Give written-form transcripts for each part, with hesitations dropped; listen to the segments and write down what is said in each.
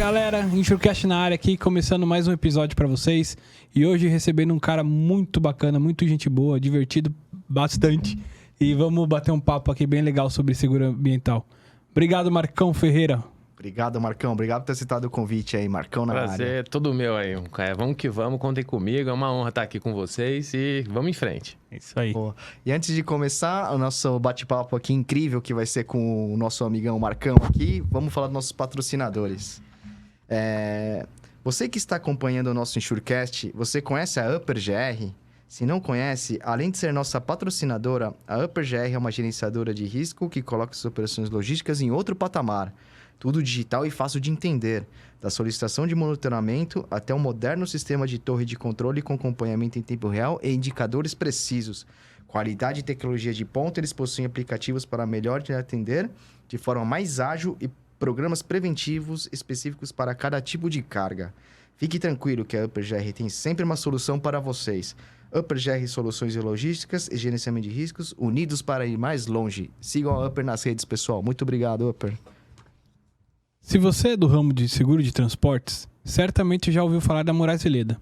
Galera, Insurecast na área aqui, começando mais um episódio pra vocês. E hoje recebendo um cara muito bacana, muito gente boa, divertido bastante. E vamos bater um papo aqui bem legal sobre segurança ambiental. Obrigado, Marcão Ferreira. Obrigado, Marcão. Obrigado por ter aceitado o convite aí, Marcão na área. Prazer, todo meu aí. Vamos que vamos, contem comigo. É uma honra estar aqui com vocês e vamos em frente. É isso aí. Boa. E antes de começar o nosso bate-papo aqui incrível, que vai ser com o nosso amigão Marcão aqui, vamos falar dos nossos patrocinadores. Você que está acompanhando o nosso Insurecast, você conhece a Upper GR? Se não conhece, além de ser nossa patrocinadora, a Upper GR é uma gerenciadora de risco que coloca suas operações logísticas em outro patamar. Tudo digital e fácil de entender, da solicitação de monitoramento até um moderno sistema de torre de controle com acompanhamento em tempo real e indicadores precisos. Qualidade e tecnologia de ponta, eles possuem aplicativos para melhor te atender de forma mais ágil e programas preventivos específicos para cada tipo de carga. Fique tranquilo que a Upper GR tem sempre uma solução para vocês. Upper GR Soluções e Logísticas e Gerenciamento de Riscos, unidos para ir mais longe. Sigam a Upper nas redes, pessoal. Muito obrigado, Upper. Se você é do ramo de seguro de transportes, certamente já ouviu falar da Moraes Veleda.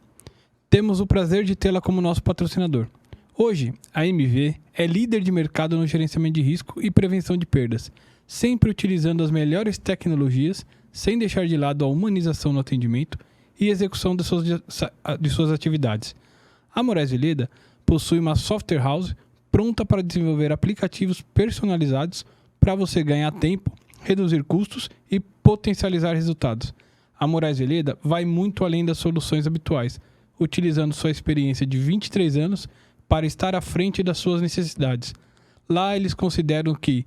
Temos o prazer de tê-la como nosso patrocinador. Hoje, a MV é líder de mercado no gerenciamento de risco e prevenção de perdas, sempre utilizando as melhores tecnologias, sem deixar de lado a humanização no atendimento e execução de suas atividades. A Moraes Veleda possui uma software house pronta para desenvolver aplicativos personalizados para você ganhar tempo, reduzir custos e potencializar resultados. A Moraes Veleda vai muito além das soluções habituais, utilizando sua experiência de 23 anos para estar à frente das suas necessidades. Lá eles consideram que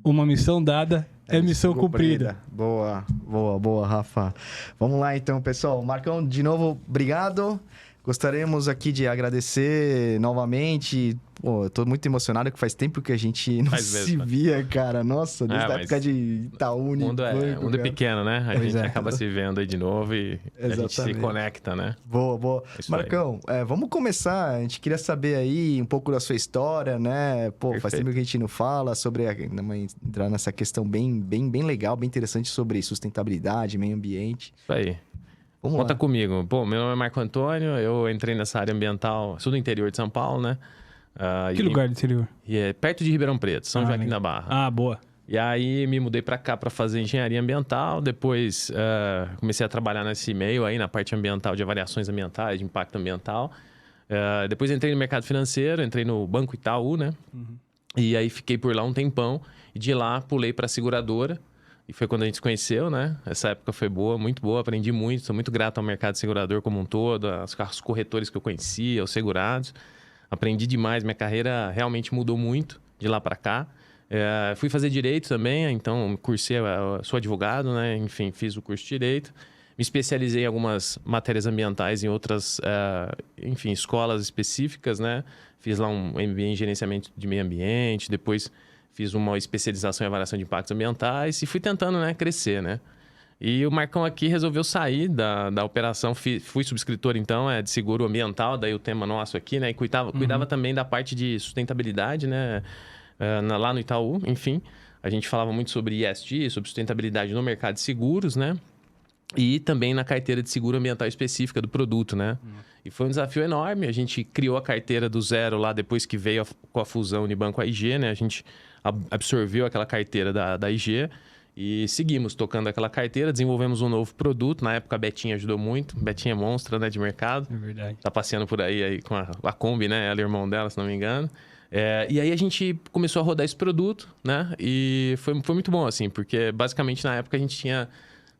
uma missão dada é missão cumprida. Boa, Rafa. Vamos lá então, pessoal. Marcão, de novo, obrigado. Gostaríamos aqui de agradecer novamente. Pô, eu tô muito emocionado que faz tempo que a gente não se via, cara. Nossa, desde a época de Itaú, O mundo é pequeno, né? A gente acaba se vendo aí de novo e a gente se conecta, né? Boa. Marcão, vamos começar. A gente queria saber aí um pouco da sua história, né? Pô, Perfeito. Faz tempo que a gente não fala sobre... entrar nessa questão bem legal, bem interessante sobre sustentabilidade, meio ambiente. Isso aí. Conta comigo. Pô, meu nome é Marco Antônio, eu entrei nessa área ambiental, sou do interior de São Paulo, né? Que lugar do interior? É perto de Ribeirão Preto, São Joaquim da Barra. Ah, boa. E aí me mudei para cá para fazer engenharia ambiental, depois comecei a trabalhar nesse meio aí, na parte ambiental, de avaliações ambientais, de impacto ambiental. Depois entrei no mercado financeiro, entrei no Banco Itaú, né? Uhum. E aí fiquei por lá um tempão, e de lá pulei para a seguradora. E foi quando a gente se conheceu, né? Essa época foi boa, muito boa, aprendi muito. Sou muito grato ao mercado segurador como um todo, aos corretores que eu conhecia, aos segurados. Aprendi demais, minha carreira realmente mudou muito de lá para cá. Fui fazer Direito também, então cursei, sou advogado, né? Enfim, fiz o curso de Direito. Me especializei em algumas matérias ambientais em outras, escolas específicas, né? Fiz lá um MBA em Gerenciamento de Meio Ambiente, depois... Fiz uma especialização em avaliação de impactos ambientais e fui tentando, né, crescer, né? E o Marcão aqui resolveu sair da operação. Fui subscritor, então, de seguro ambiental, daí o tema nosso aqui, né? E cuidava também da parte de sustentabilidade, né? Lá no Itaú, enfim. A gente falava muito sobre ESG, sobre sustentabilidade no mercado de seguros, né? E também na carteira de seguro ambiental específica do produto, né? E foi um desafio enorme. A gente criou a carteira do zero lá depois que veio com a fusão Unibanco-AIG, né? A gente absorveu aquela carteira da IG e seguimos tocando aquela carteira, desenvolvemos um novo produto. Na época a Betinha ajudou muito. Betinha é monstra, né, de mercado. É verdade. Tá passeando por aí com a Kombi, né? Ela é irmão dela, se não me engano. E aí a gente começou a rodar esse produto, né? E foi muito bom, assim, porque basicamente na época a gente tinha...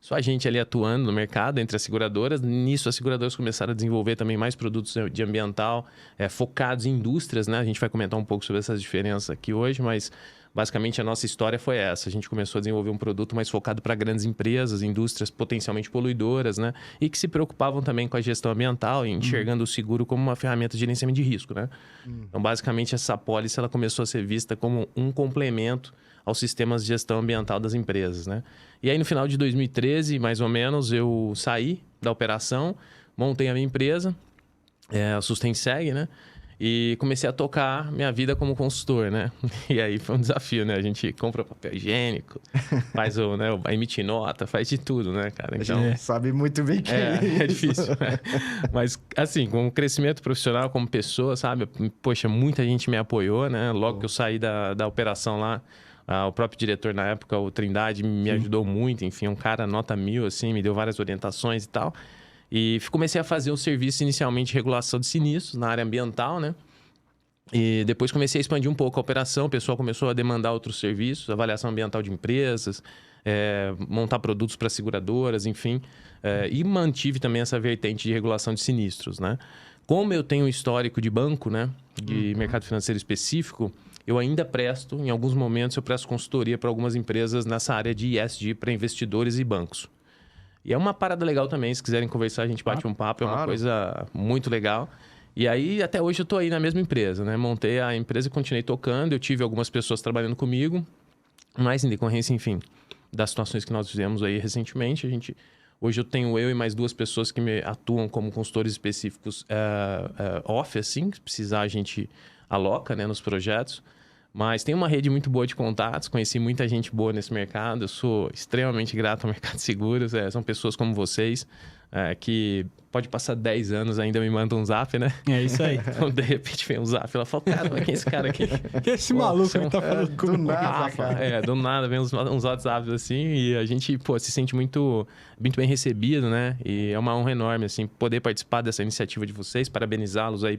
Só a gente ali atuando no mercado, entre as seguradoras. Nisso, as seguradoras começaram a desenvolver também mais produtos de ambiental focados em indústrias, né? A gente vai comentar um pouco sobre essas diferenças aqui hoje, mas basicamente a nossa história foi essa. A gente começou a desenvolver um produto mais focado para grandes empresas, indústrias potencialmente poluidoras, né? E que se preocupavam também com a gestão ambiental, enxergando o seguro como uma ferramenta de gerenciamento de risco, né? Então, basicamente, essa apólice ela começou a ser vista como um complemento aos sistemas de gestão ambiental das empresas, né? E aí, no final de 2013, mais ou menos, eu saí da operação, montei a minha empresa, a Sustenseg, né? E comecei a tocar minha vida como consultor, né? E aí foi um desafio, né? A gente compra papel higiênico, faz emite nota, faz de tudo, né, cara? Então, a gente sabe muito bem que é difícil. Mas, assim, com o crescimento profissional como pessoa, sabe? Poxa, muita gente me apoiou, né? Logo que eu saí da operação lá, o próprio diretor na época, o Trindade, me ajudou muito. Enfim, um cara nota 1000, assim, me deu várias orientações e tal. E comecei a fazer um serviço inicialmente de regulação de sinistros na área ambiental, né? E depois comecei a expandir um pouco a operação, o pessoal começou a demandar outros serviços, avaliação ambiental de empresas, montar produtos para seguradoras, enfim. E mantive também essa vertente de regulação de sinistros, né? Como eu tenho um histórico de banco, né? De mercado financeiro específico, eu ainda presto, em alguns momentos, eu presto consultoria para algumas empresas nessa área de ESG para investidores e bancos. E é uma parada legal também, se quiserem conversar, a gente bate um papo, é uma coisa muito legal. E aí, até hoje, eu tô aí na mesma empresa, né? Montei a empresa e continuei tocando, eu tive algumas pessoas trabalhando comigo, mas em decorrência, enfim, das situações que nós fizemos aí recentemente, hoje eu tenho eu e mais 2 pessoas que me atuam como consultores específicos off, assim, se precisar a gente aloca, né, nos projetos. Mas tem uma rede muito boa de contatos, conheci muita gente boa nesse mercado, eu sou extremamente grato ao mercado de seguros, são pessoas como vocês, que pode passar 10 anos ainda me mandam um zap, né? É isso aí. Então, de repente vem um zap, ela fala, cara, quem é esse cara aqui? Que esse maluco que tá falando do nada, cara. Do nada, vem uns WhatsApps assim, e a gente, se sente muito bem recebido, né? E é uma honra enorme, assim, poder participar dessa iniciativa de vocês, parabenizá-los aí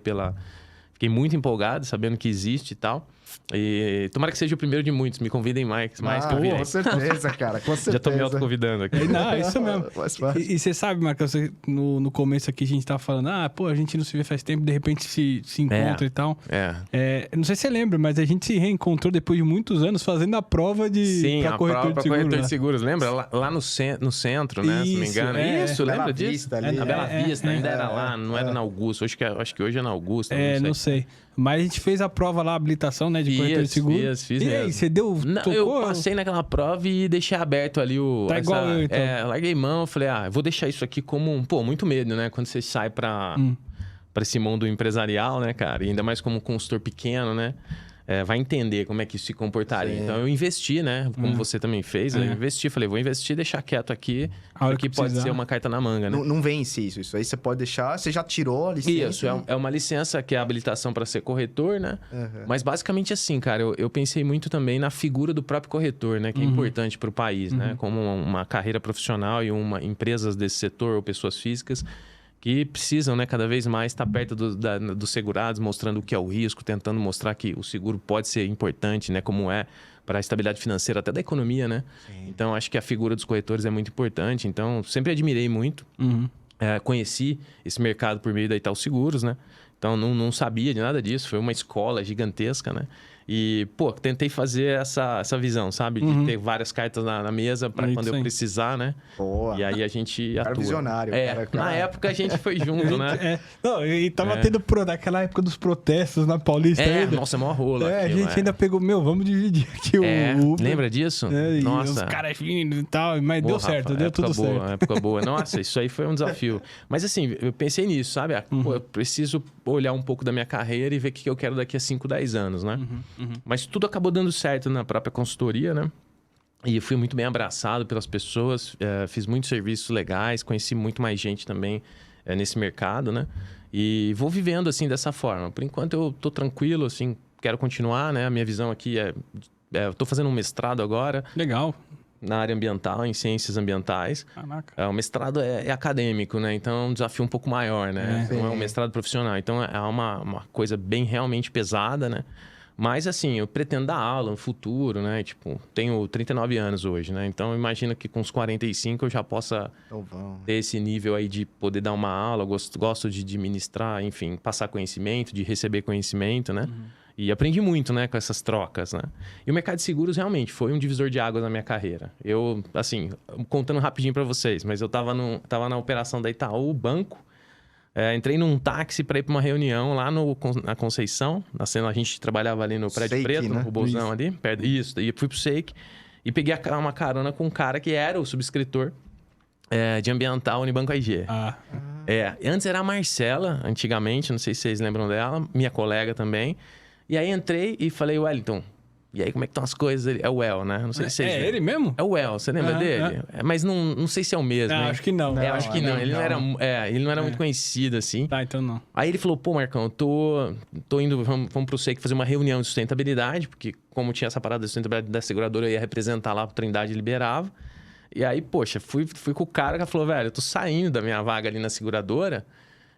Fiquei muito empolgado, sabendo que existe e tal. E tomara que seja o primeiro de muitos. Me convidem mais que eu virei. Com certeza, cara. Com certeza. Já tô me autoconvidando aqui. Não, é isso mesmo. E você sabe, Marcos, no começo aqui a gente tava falando, a gente não se vê faz tempo, de repente se encontra e tal. Não sei se você lembra, mas a gente se reencontrou depois de muitos anos fazendo a prova pra corretor de seguros. Lembra? Lá no centro, né? Isso, se não me engano. Isso, Bela lembra disso? Vista, ali. Na Bela Vista, ainda era lá, não era na Augusta. Acho que hoje é na Augusta. Não sei. Mas a gente fez a prova lá, a habilitação, né, de corretor de seguro. Fiz e aí, você deu... Não, eu passei naquela prova e deixei aberto ali Tá igual eu, então. Larguei mão, falei, eu vou deixar isso aqui como... muito medo, né? Quando você sai pra esse mundo empresarial, né, cara? E ainda mais como consultor pequeno, né? Vai entender como é que isso se comportaria. Sim. Então, eu investi, né? Como você também fez. Eu investi, falei, vou investir, deixar quieto aqui. Aqui pode ser uma carta na manga, né? Não vence isso. Isso aí você pode deixar... Você já tirou a licença? Isso, é uma licença que é a habilitação para ser corretor, né? Mas, basicamente, assim, cara, eu pensei muito também na figura do próprio corretor, né? Que é importante para o país, né? Como uma carreira profissional e empresas desse setor ou pessoas físicas que precisam, né, cada vez mais estar perto dos segurados, mostrando o que é o risco, tentando mostrar que o seguro pode ser importante, né, como é para a estabilidade financeira até da economia, né? Sim. Então, acho que a figura dos corretores é muito importante. Então, sempre admirei muito. Conheci esse mercado por meio da Itaú Seguros, né? Então, não sabia de nada disso. Foi uma escola gigantesca, né? E, tentei fazer essa visão, sabe? De ter várias cartas na mesa para quando eu precisar, né? Boa. E aí a gente atua. Cara visionário. Cara. Na época a gente foi junto, né? Não, e tava tendo naquela época dos protestos na Paulista ainda. Nossa, mó rola. A gente ainda pegou, vamos dividir aqui o Uber. Lembra disso? Nossa. Os caras vindo e tal, mas deu certo, deu tudo certo. Época boa. Nossa, isso aí foi um desafio. Mas assim, eu pensei nisso, sabe? Eu preciso olhar um pouco da minha carreira e ver o que eu quero daqui a 5, 10 anos, né? Mas tudo acabou dando certo na própria consultoria, né? E fui muito bem abraçado pelas pessoas, fiz muitos serviços legais, conheci muito mais gente também nesse mercado, né? E vou vivendo assim dessa forma. Por enquanto eu tô tranquilo, assim, quero continuar, né? A minha visão aqui eu tô fazendo um mestrado agora. Legal. Na área ambiental, em ciências ambientais. Caraca. O mestrado é acadêmico, né? Então é um desafio um pouco maior, né? Não é um mestrado profissional. Então é uma coisa bem realmente pesada, né? Mas, assim, eu pretendo dar aula no futuro, né? Tipo, tenho 39 anos hoje, né? Então, eu imagino que com os 45 eu já possa ter esse nível aí de poder dar uma aula. Gosto de ministrar, enfim, passar conhecimento, de receber conhecimento, né? E aprendi muito, né, com essas trocas, né? E o mercado de seguros realmente foi um divisor de águas na minha carreira. Eu, assim, contando rapidinho para vocês, mas eu tava na operação da Itaú, banco. Entrei num táxi para ir para uma reunião lá na Conceição. A gente trabalhava ali no Prédio Seik, Preto, né? no Robozão ali. Perto, isso, e fui pro Seik. E peguei uma carona com um cara que era o subscritor de ambiental Unibanco AIG. Antes era a Marcela, antigamente, não sei se vocês lembram dela, minha colega também. E aí entrei e falei, Wellington, e aí como é que estão as coisas? É o El, né? Não sei se vocês lembram. Ele mesmo? É o El, você lembra dele? Mas não sei se é o mesmo. Não, hein? acho que não. Acho que não. Ele não era muito conhecido, assim. Tá, então não. Aí ele falou, pô, Marcão, eu tô indo, vamos pro SEIC fazer uma reunião de sustentabilidade, porque como tinha essa parada de sustentabilidade da seguradora, eu ia representar lá pro Trindade Liberava. E aí, poxa, fui com o cara que falou, velho, eu tô saindo da minha vaga ali na seguradora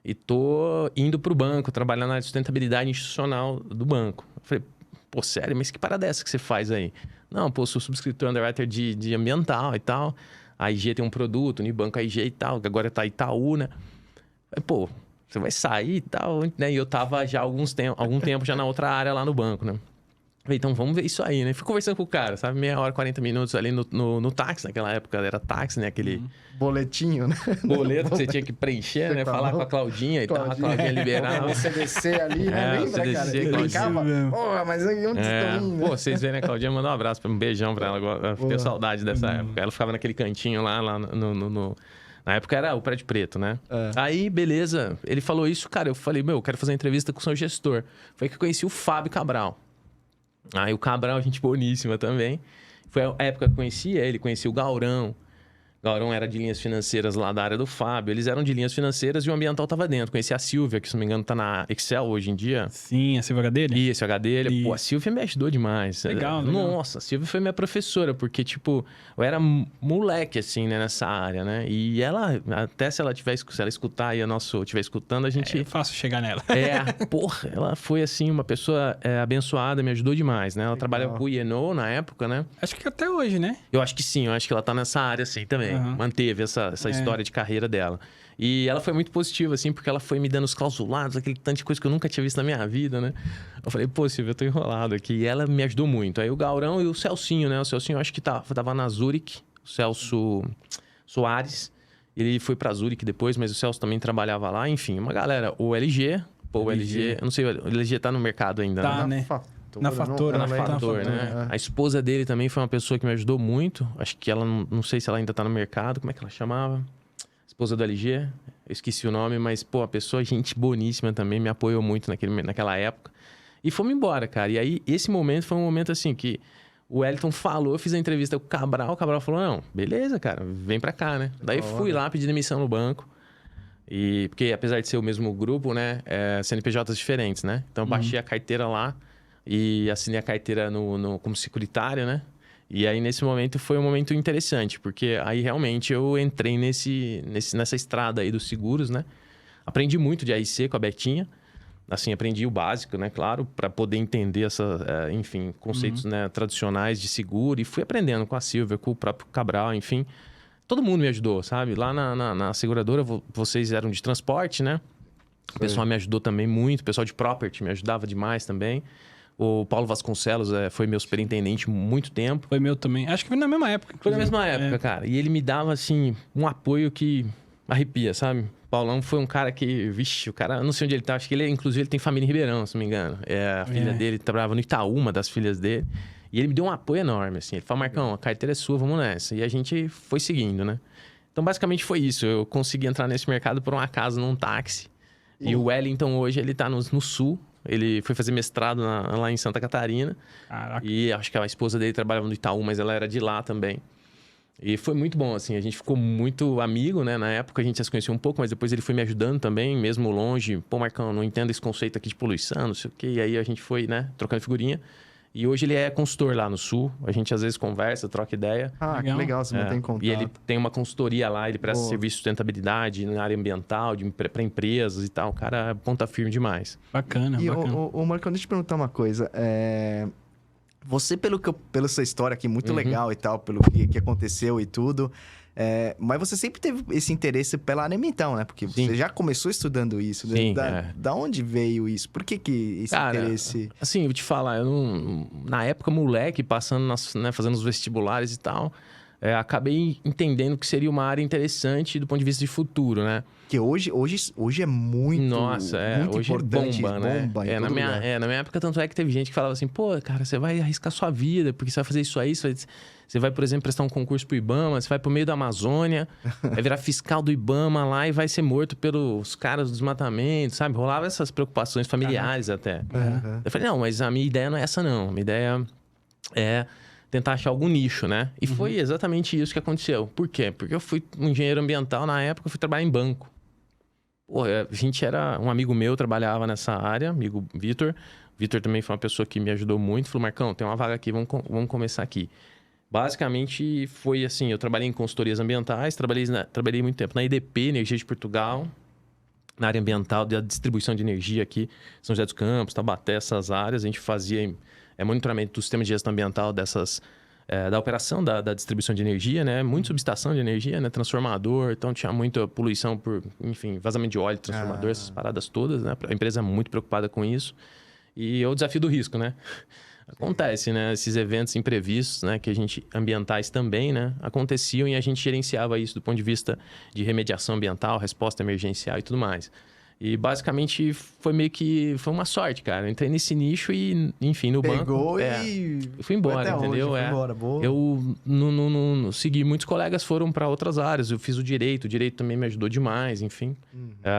e tô indo pro banco, trabalhar na área de sustentabilidade institucional do banco. Eu falei, pô, sério? Mas que parada é essa que você faz aí? Não, pô, sou subscritor underwriter de ambiental e tal. A IG tem um produto, Unibanco IG e tal, que agora tá Itaú, né? Aí, pô, você vai sair e tal, né? E eu tava já há algum tempo já na outra área lá no banco, né? Falei, então vamos ver isso aí, né? Fui conversando com o cara, sabe? Meia hora, 40 minutos ali no táxi. Naquela época era táxi, né? Aquele Boletinho, né? boleto que você tinha que preencher, né? Falar com a Claudinha e tal. A Claudinha liberava. O CDC ali, né? Lembra, CDC, cara? Claudinha. Brincava. Porra, mas aí onde estão indo? Pô, vocês verem, a Claudinha mandou um abraço, um beijão pra ela. Eu tenho saudade dessa época. Ela ficava naquele cantinho lá no... Na época era o Prédio Preto, né? Aí, beleza. Ele falou isso, cara. Eu falei, eu quero fazer uma entrevista com o seu gestor. Foi que eu conheci o Fábio Cabral. Aí o Cabral, gente boníssima também. Foi a época que eu conhecia ele, conheci o Gaurão. Gaurão era de linhas financeiras lá da área do Fábio. Eles eram de linhas financeiras e o ambiental tava dentro. Conheci a Silvia, que se não me engano tá na Excel hoje em dia. Sim, a Silvia H dele? Isso, a H dele. Pô, a Silvia me ajudou demais. Legal. Nossa, a Silvia foi minha professora, porque, tipo, eu era moleque, assim, né, nessa área, né? E ela, até se ela escutar e estiver escutando, a gente... É fácil chegar nela. Porra, ela foi, assim, uma pessoa abençoada, me ajudou demais, né? Ela trabalhava com o INO na época, né? Acho que até hoje, né? Eu acho que sim, eu acho que ela tá nessa área, assim, também. Manteve essa história de carreira dela. E ela foi muito positiva, assim, porque ela foi me dando os clausulados, aquele tanto de coisa que eu nunca tinha visto na minha vida, né? Eu falei, pô, Silvia, eu tô enrolado aqui. E ela me ajudou muito. Aí o Gaurão e o Celcinho, né? O Celcinho, eu acho que tava na Zurich, o Celso Soares. Ele foi pra Zurich depois, mas o Celso também trabalhava lá. Enfim, uma galera. O LG, o LG... Eu não sei, o LG tá no mercado ainda, tá, né? Na Fator, na Fator, né? A esposa dele também foi uma pessoa que me ajudou muito. Acho que ela, não sei se ela ainda tá no mercado. Como é que ela chamava? Esposa do LG. Eu esqueci o nome, mas, pô, a pessoa, gente boníssima também, me apoiou muito naquela época. E fomos embora, cara. E aí, esse momento foi um momento, assim, que o Wellington falou, eu fiz a entrevista com o Cabral falou, não, beleza, cara, vem pra cá, né? Daí fui lá pedir demissão no banco. E, porque apesar de ser o mesmo grupo, né, CNPJs diferentes, né? Então, eu baixei a carteira lá e assinei a carteira como securitário, né? E aí, nesse momento, foi um momento interessante, porque aí, realmente, eu entrei nessa estrada aí dos seguros, né? Aprendi muito de AIC com a Betinha. Assim, aprendi o básico, né? Claro, para poder entender enfim, conceitos né, tradicionais de seguro. E fui aprendendo com a Silvia, com o próprio Cabral, enfim. Todo mundo me ajudou, sabe? Lá na seguradora, vocês eram de transporte, né? O pessoal me ajudou também muito. O pessoal de property me ajudava demais também. O Paulo Vasconcelos foi meu superintendente muito tempo. Foi meu também. Acho que foi na mesma época. Foi na mesma época, cara. E ele me dava, assim, um apoio que arrepia, sabe? Paulão foi um cara que, vixe, o cara, não sei onde ele tá. Acho que ele, inclusive, ele tem família em Ribeirão, se não me engano. A filha dele trabalhava no Itaú, uma das filhas dele. E ele me deu um apoio enorme, assim. Ele falou, Marcão, a carteira é sua, vamos nessa. E a gente foi seguindo, né? Então, basicamente, foi isso. Eu consegui entrar nesse mercado por um acaso num táxi. E o Wellington, hoje, ele tá no Sul. Ele foi fazer mestrado lá em Santa Catarina. Caraca. E acho que a esposa dele trabalhava no Itaú, mas ela era de lá também. E foi muito bom, assim. A gente ficou muito amigo, né? Na época a gente já se conhecia um pouco, mas depois ele foi me ajudando também, mesmo longe. Pô, Marcão, não entendo esse conceito aqui de poluição, não sei o quê. E aí a gente foi, né? Trocando figurinha. E hoje ele é consultor lá no Sul. A gente às vezes conversa, troca ideia. Ah, que legal, você mantém contato. E ele tem uma consultoria lá, ele presta serviço de sustentabilidade na área ambiental, para empresas e tal. O cara é ponta firme demais. Bacana, e bacana. Ô, Marcão, deixa eu te perguntar uma coisa. Você, pela sua história aqui, muito legal e tal, pelo que aconteceu e tudo... mas você sempre teve esse interesse pela área ambiental, né? Porque você já começou estudando isso. Sim, da onde veio isso? Por que esse interesse... Assim, eu vou te falar, na época, moleque, passando, fazendo os vestibulares e tal, acabei entendendo que seria uma área interessante do ponto de vista de futuro, né? Que hoje é muito, Nossa, muito hoje importante, bomba, né? bomba em na todo minha, lugar. na minha época, tanto é que teve gente que falava assim, pô, cara, você vai arriscar sua vida, porque você vai fazer isso aí, você vai, por exemplo, prestar um concurso pro IBAMA, você vai pro meio da Amazônia, vai virar fiscal do IBAMA lá e vai ser morto pelos caras do desmatamento, sabe? Rolava essas preocupações familiares até. Aham. Eu falei, não, mas a minha ideia não é essa não, a minha ideia é tentar achar algum nicho, né? E foi exatamente isso que aconteceu. Por quê? Porque eu fui um engenheiro ambiental, na época eu fui trabalhar em banco. Pô, um amigo meu trabalhava nessa área, amigo Vitor. Vitor também foi uma pessoa que me ajudou muito. Falou, Marcão, tem uma vaga aqui, vamos começar aqui. Basicamente foi assim, eu trabalhei em consultorias ambientais, trabalhei muito tempo na EDP, Energia de Portugal, na área ambiental, da distribuição de energia aqui, São José dos Campos, Taubaté, essas áreas. A gente fazia monitoramento do sistema de gestão ambiental da operação da distribuição de energia, né? Muito subestação de energia, né? Transformador, então tinha muita poluição por, enfim, vazamento de óleo, transformador, essas paradas todas, né? A empresa é muito preocupada com isso. E é o desafio do risco, né? Acontece, né? Esses eventos imprevistos, né? Que a gente, ambientais também, né? Aconteciam e a gente gerenciava isso do ponto de vista de remediação ambiental, resposta emergencial e tudo mais. E basicamente foi uma sorte, cara. Eu entrei nesse nicho e, enfim, no banco. Pegou e eu fui embora, foi até entendeu? Hoje, foi embora, boa. Eu não segui. Muitos colegas foram para outras áreas. Eu fiz o direito também me ajudou demais, enfim.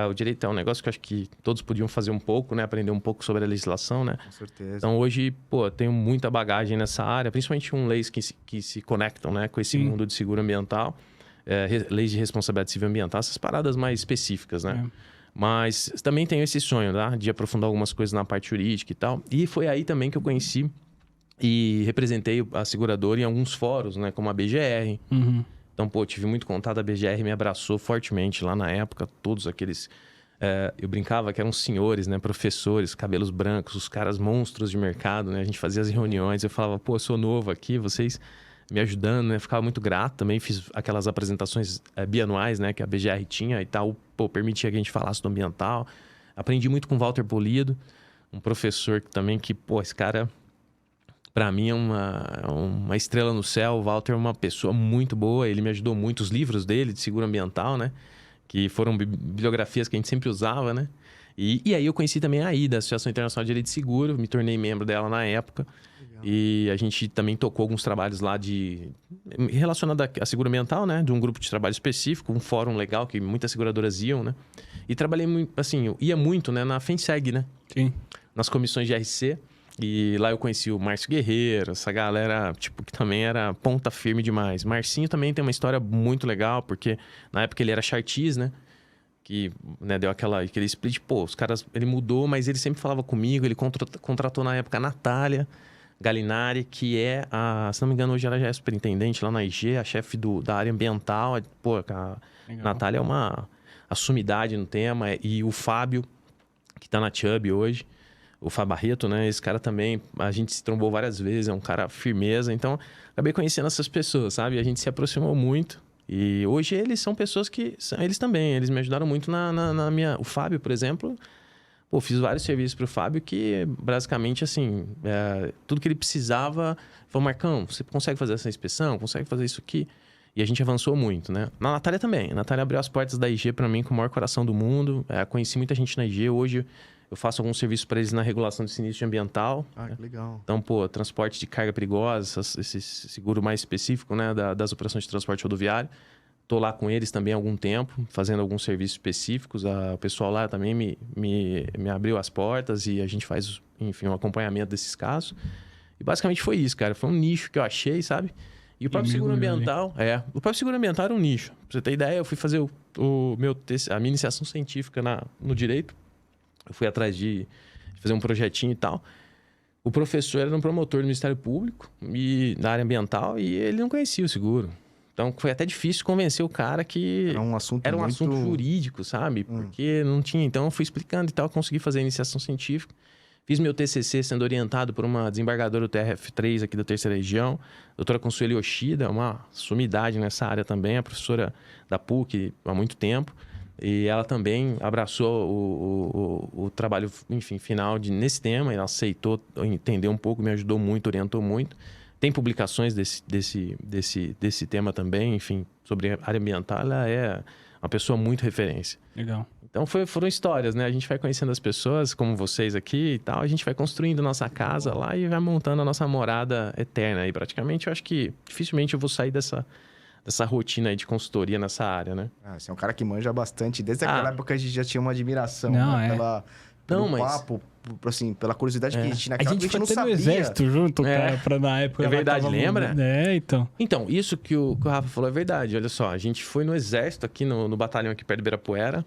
O direito é um negócio que eu acho que todos podiam fazer um pouco, né? Aprender um pouco sobre a legislação, né? Com certeza. Então hoje, pô, tenho muita bagagem nessa área, principalmente leis que se conectam, né? Com esse mundo de seguro ambiental, leis de responsabilidade civil ambiental, essas paradas mais específicas, né? Mas também tenho esse sonho, tá? De aprofundar algumas coisas na parte jurídica e tal. E foi aí também que eu conheci e representei a seguradora em alguns fóruns, né? Como a BGR. Então, pô, tive muito contato. A BGR me abraçou fortemente lá na época. Todos aqueles... eu brincava que eram senhores, né? Professores, cabelos brancos, os caras monstros de mercado, né? A gente fazia as reuniões. Eu falava, pô, eu sou novo aqui, vocês... me ajudando, né? Ficava muito grato. Também fiz aquelas apresentações bianuais, né? Que a BGR tinha e tal. Pô, permitia que a gente falasse do ambiental. Aprendi muito com o Walter Polido, um professor que, pô, esse cara, pra mim, é uma estrela no céu. O Walter é uma pessoa muito boa. Ele me ajudou muito. Os livros dele de seguro ambiental, né? Que foram bibliografias que a gente sempre usava, né? E aí eu conheci também a AIDA, Associação Internacional de Direito de Seguro. Me tornei membro dela na época. E a gente também tocou alguns trabalhos lá relacionado a seguro ambiental, né? De um grupo de trabalho específico, um fórum legal que muitas seguradoras iam, né? E trabalhei muito, assim, eu ia muito, né? Na FENSEG, né? Sim. Nas comissões de RC. E lá eu conheci o Márcio Guerreiro, essa galera, tipo, que também era ponta firme demais. Marcinho também tem uma história muito legal, porque na época ele era chartiz, né? Que, né, deu aquele split. Pô, os caras... Ele mudou, mas ele sempre falava comigo. Ele contratou na época a Natália Galinari, que é se não me engano, hoje ela já é superintendente lá na IG, a chefe da área ambiental. Pô, a Natália é a sumidade no tema. E o Fábio, que tá na Chubb hoje, o Fábio Barreto, né? Esse cara também, a gente se trombou várias vezes, é um cara firmeza. Então, acabei conhecendo essas pessoas, sabe? A gente se aproximou muito. E hoje eles são pessoas que... Eles também, eles me ajudaram muito na minha... O Fábio, por exemplo... Pô, fiz vários serviços pro Fábio que, basicamente, assim... tudo que ele precisava... Falou, Marcão, você consegue fazer essa inspeção? Consegue fazer isso aqui? E a gente avançou muito, né? Na Natália também. A Natália abriu as portas da IG para mim com o maior coração do mundo. Conheci muita gente na IG. Hoje eu faço alguns serviços para eles na regulação de sinistro ambiental. Ah, que legal. Então, pô, transporte de carga perigosa, esse seguro mais específico, né? Das operações de transporte rodoviário. Tô lá com eles também há algum tempo, fazendo alguns serviços específicos. O pessoal lá também me abriu as portas e a gente faz, enfim, um acompanhamento desses casos. E basicamente foi isso, cara. Foi um nicho que eu achei, sabe? E o próprio seguro ambiental... o próprio seguro ambiental era um nicho. Pra você ter ideia, eu fui fazer a minha iniciação científica no direito. Eu fui atrás de fazer um projetinho e tal. O professor era um promotor do Ministério Público e da área ambiental e ele não conhecia o seguro. Então, foi até difícil convencer o cara que... Era um assunto jurídico, sabe? Porque não tinha... Então, eu fui explicando e tal, consegui fazer a iniciação científica. Fiz meu TCC sendo orientado por uma desembargadora do TRF3 aqui da Terceira Região, doutora Consuelo Yoshida, uma sumidade nessa área também, a professora da PUC há muito tempo. E ela também abraçou o trabalho, enfim, final nesse tema. Ela aceitou entender um pouco, me ajudou muito, orientou muito. tem publicações desse tema também, enfim, sobre a área ambiental, ela é uma pessoa muito referência. Legal. Então foram histórias, né? A gente vai conhecendo as pessoas, como vocês aqui e tal, a gente vai construindo nossa casa lá e vai montando a nossa morada eterna. E praticamente eu acho que dificilmente eu vou sair dessa rotina aí de consultoria nessa área, né? Você é um cara que manja bastante. Desde aquela época a gente já tinha uma admiração, né? Pelo papo, assim, pela curiosidade que a gente tinha naquela época, a gente não sabia. No exército junto, cara, pra na época... É verdade, lembra? Então. Então, isso que o Rafa falou é verdade. Olha só, a gente foi no exército aqui, no batalhão aqui perto de Ibirapuera.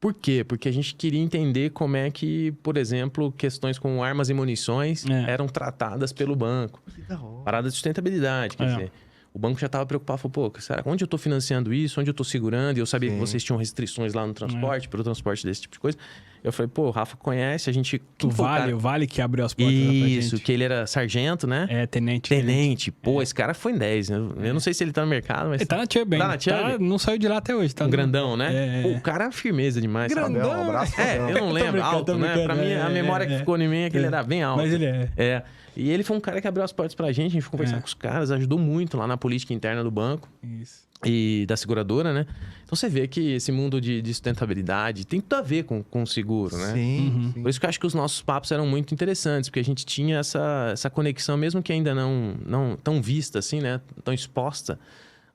Por quê? Porque a gente queria entender como é que, por exemplo, questões como armas e munições eram tratadas pelo banco. Que da hora. Parada de sustentabilidade, quer dizer... O banco já estava preocupado, falou, pô, será, onde eu estou financiando isso? Onde eu estou segurando? E eu sabia que vocês tinham restrições lá no transporte, pelo transporte desse tipo de coisa. Eu falei, pô, o Rafa conhece, a gente... O Vale que abriu as portas lá pra gente. Isso, que ele era sargento, né? Tenente. Tenente. Pô, esse cara foi em 10, né? Eu não sei se ele tá no mercado, mas... Ele tá na Tia bem. Tá na Tia? Não saiu de lá até hoje. Tá um grandão, né? Pô, o cara é firmeza demais. Grandão, um abraço. Eu não lembro, alto, né? Pra mim, a memória que ficou em mim é que ele era bem alto. Mas ele é. E ele foi um cara que abriu as portas pra gente, a gente foi conversar com os caras, ajudou muito lá na política interna do banco. Isso. E da seguradora, né? Então você vê que esse mundo de sustentabilidade tem tudo a ver com o seguro, né? Sim. Por isso que eu acho que os nossos papos eram muito interessantes, porque a gente tinha essa conexão, mesmo que ainda não tão vista assim, né? Tão exposta.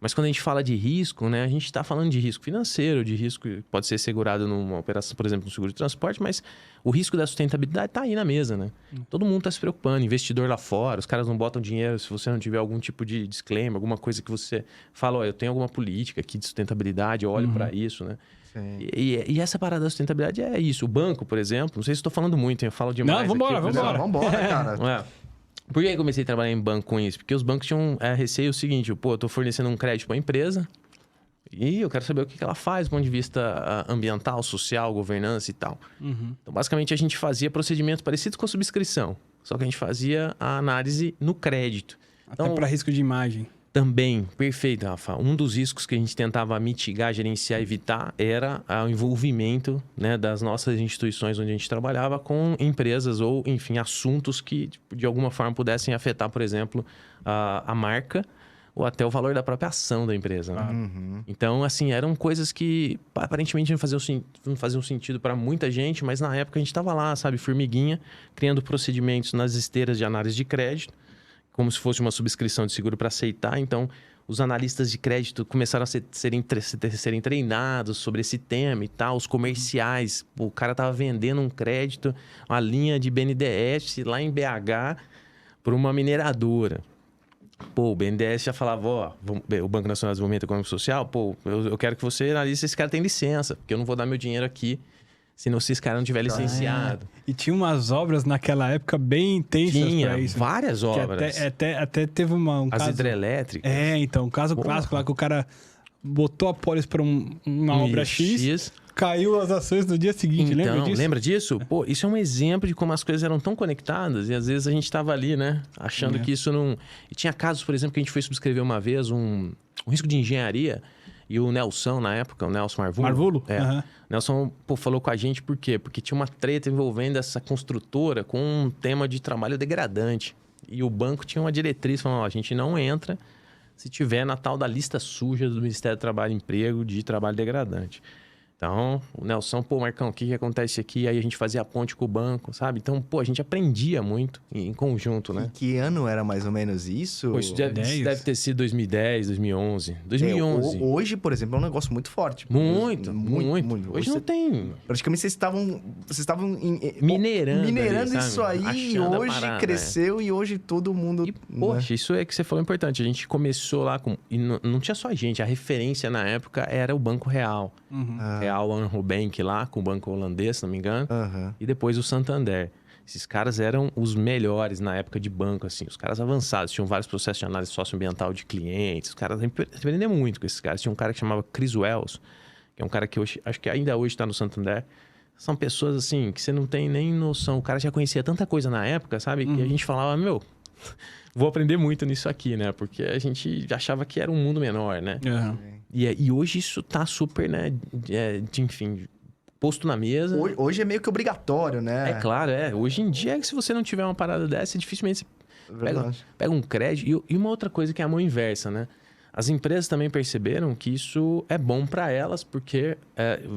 Mas quando a gente fala de risco, né? A gente está falando de risco financeiro, de risco que pode ser segurado numa operação, por exemplo, no seguro de transporte, mas o risco da sustentabilidade está aí na mesa, né? Todo mundo está se preocupando, investidor lá fora, os caras não botam dinheiro se você não tiver algum tipo de disclaimer, alguma coisa que você fala, ó, eu tenho alguma política aqui de sustentabilidade, eu olho para isso, né? E essa parada da sustentabilidade é isso. O banco, por exemplo, não sei se estou falando muito, eu falo demais. Não, vambora, cara. Por que eu comecei a trabalhar em banco com isso? Porque os bancos tinham receio o seguinte, pô, eu tô fornecendo um crédito para uma empresa e eu quero saber o que ela faz do ponto de vista ambiental, social, governança e tal. Então, basicamente, a gente fazia procedimentos parecidos com a subscrição, só que a gente fazia a análise no crédito. Até para risco de imagem. Também, perfeito, Rafa. Um dos riscos que a gente tentava mitigar, gerenciar, evitar era o envolvimento, né, das nossas instituições onde a gente trabalhava com empresas ou, enfim, assuntos que de alguma forma pudessem afetar, por exemplo, a marca ou até o valor da própria ação da empresa. Né? Então, assim, eram coisas que aparentemente não faziam sentido para muita gente, mas na época a gente estava lá, sabe, formiguinha, criando procedimentos nas esteiras de análise de crédito, como se fosse uma subscrição de seguro para aceitar. Então, os analistas de crédito começaram a serem treinados sobre esse tema e tal. Os comerciais, o cara estava vendendo um crédito, uma linha de BNDES lá em BH para uma mineradora. Pô, o BNDES já falava, ó, o Banco Nacional de Desenvolvimento Econômico e Social, pô, eu quero que você analise se esse cara tem licença, porque eu não vou dar meu dinheiro aqui se esse cara não tiver licenciado. E tinha umas obras naquela época bem intensas para isso. Várias obras. Até teve um As caso... hidrelétricas. Então, um caso clássico lá que o cara botou a pólice para uma obra X, caiu as ações no dia seguinte, lembra disso? Lembra disso? Pô, isso é um exemplo de como as coisas eram tão conectadas e às vezes a gente estava ali, né? Achando que isso não... E tinha casos, por exemplo, que a gente foi subscrever uma vez um risco de engenharia. E o Nelson, na época, o Nelson Marvulo. Marvulo? Nelson falou com a gente por quê? Porque tinha uma treta envolvendo essa construtora com um tema de trabalho degradante. E o banco tinha uma diretriz falando, ó, a gente não entra se tiver na tal da lista suja do Ministério do Trabalho e Emprego de trabalho degradante. Então, o Nelson, pô, Marcão, o que acontece aqui? Aí a gente fazia a ponte com o banco, sabe? Então, pô, a gente aprendia muito em conjunto, né? E que ano era mais ou menos isso? Pô, isso deve ter sido 2010, 2011. 2011. Hoje, por exemplo, é um negócio muito forte. Muito. Hoje Você, não tem... Praticamente vocês estavam minerando isso aí. E hoje cresceu e hoje todo mundo... E, poxa, isso é que você falou importante. A gente começou lá com... E não tinha só a gente. A referência na época era o Banco Real. Real Bank lá, com o banco holandês, se não me engano. E depois o Santander. Esses caras eram os melhores na época de banco, assim. Os caras avançados. Tinham vários processos de análise socioambiental de clientes. Os caras aprenderam muito com esses caras. Tinha um cara que chamava Chris Wells, que é um cara que hoje, acho que ainda hoje está no Santander. São pessoas, assim, que você não tem nem noção. O cara já conhecia tanta coisa na época, sabe? Que a gente falava, vou aprender muito nisso aqui, né? Porque a gente achava que era um mundo menor, né? E hoje isso tá super, né? Enfim, posto na mesa. Hoje é meio que obrigatório, né? É claro, Hoje em dia, se você não tiver uma parada dessa, dificilmente Verdade. Pega um crédito. E uma outra coisa que é a mão inversa, né? As empresas também perceberam que isso é bom para elas, porque,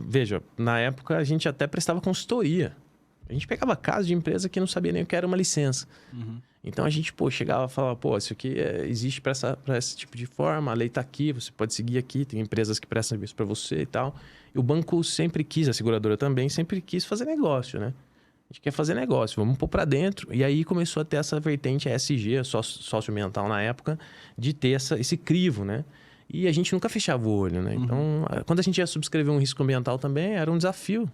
veja, na época a gente até prestava consultoria. A gente pegava casos de empresa que não sabia nem o que era uma licença. Então a gente, chegava e falava, isso aqui existe para esse tipo de forma, a lei está aqui, você pode seguir aqui, tem empresas que prestam serviço para você e tal. E o banco sempre quis, a seguradora também, sempre quis fazer negócio, né? A gente quer fazer negócio, vamos pôr para dentro. E aí começou a ter essa vertente ESG, socioambiental na época, de ter esse crivo, né? E a gente nunca fechava o olho, né? Então, quando a gente ia subscrever um risco ambiental também, era um desafio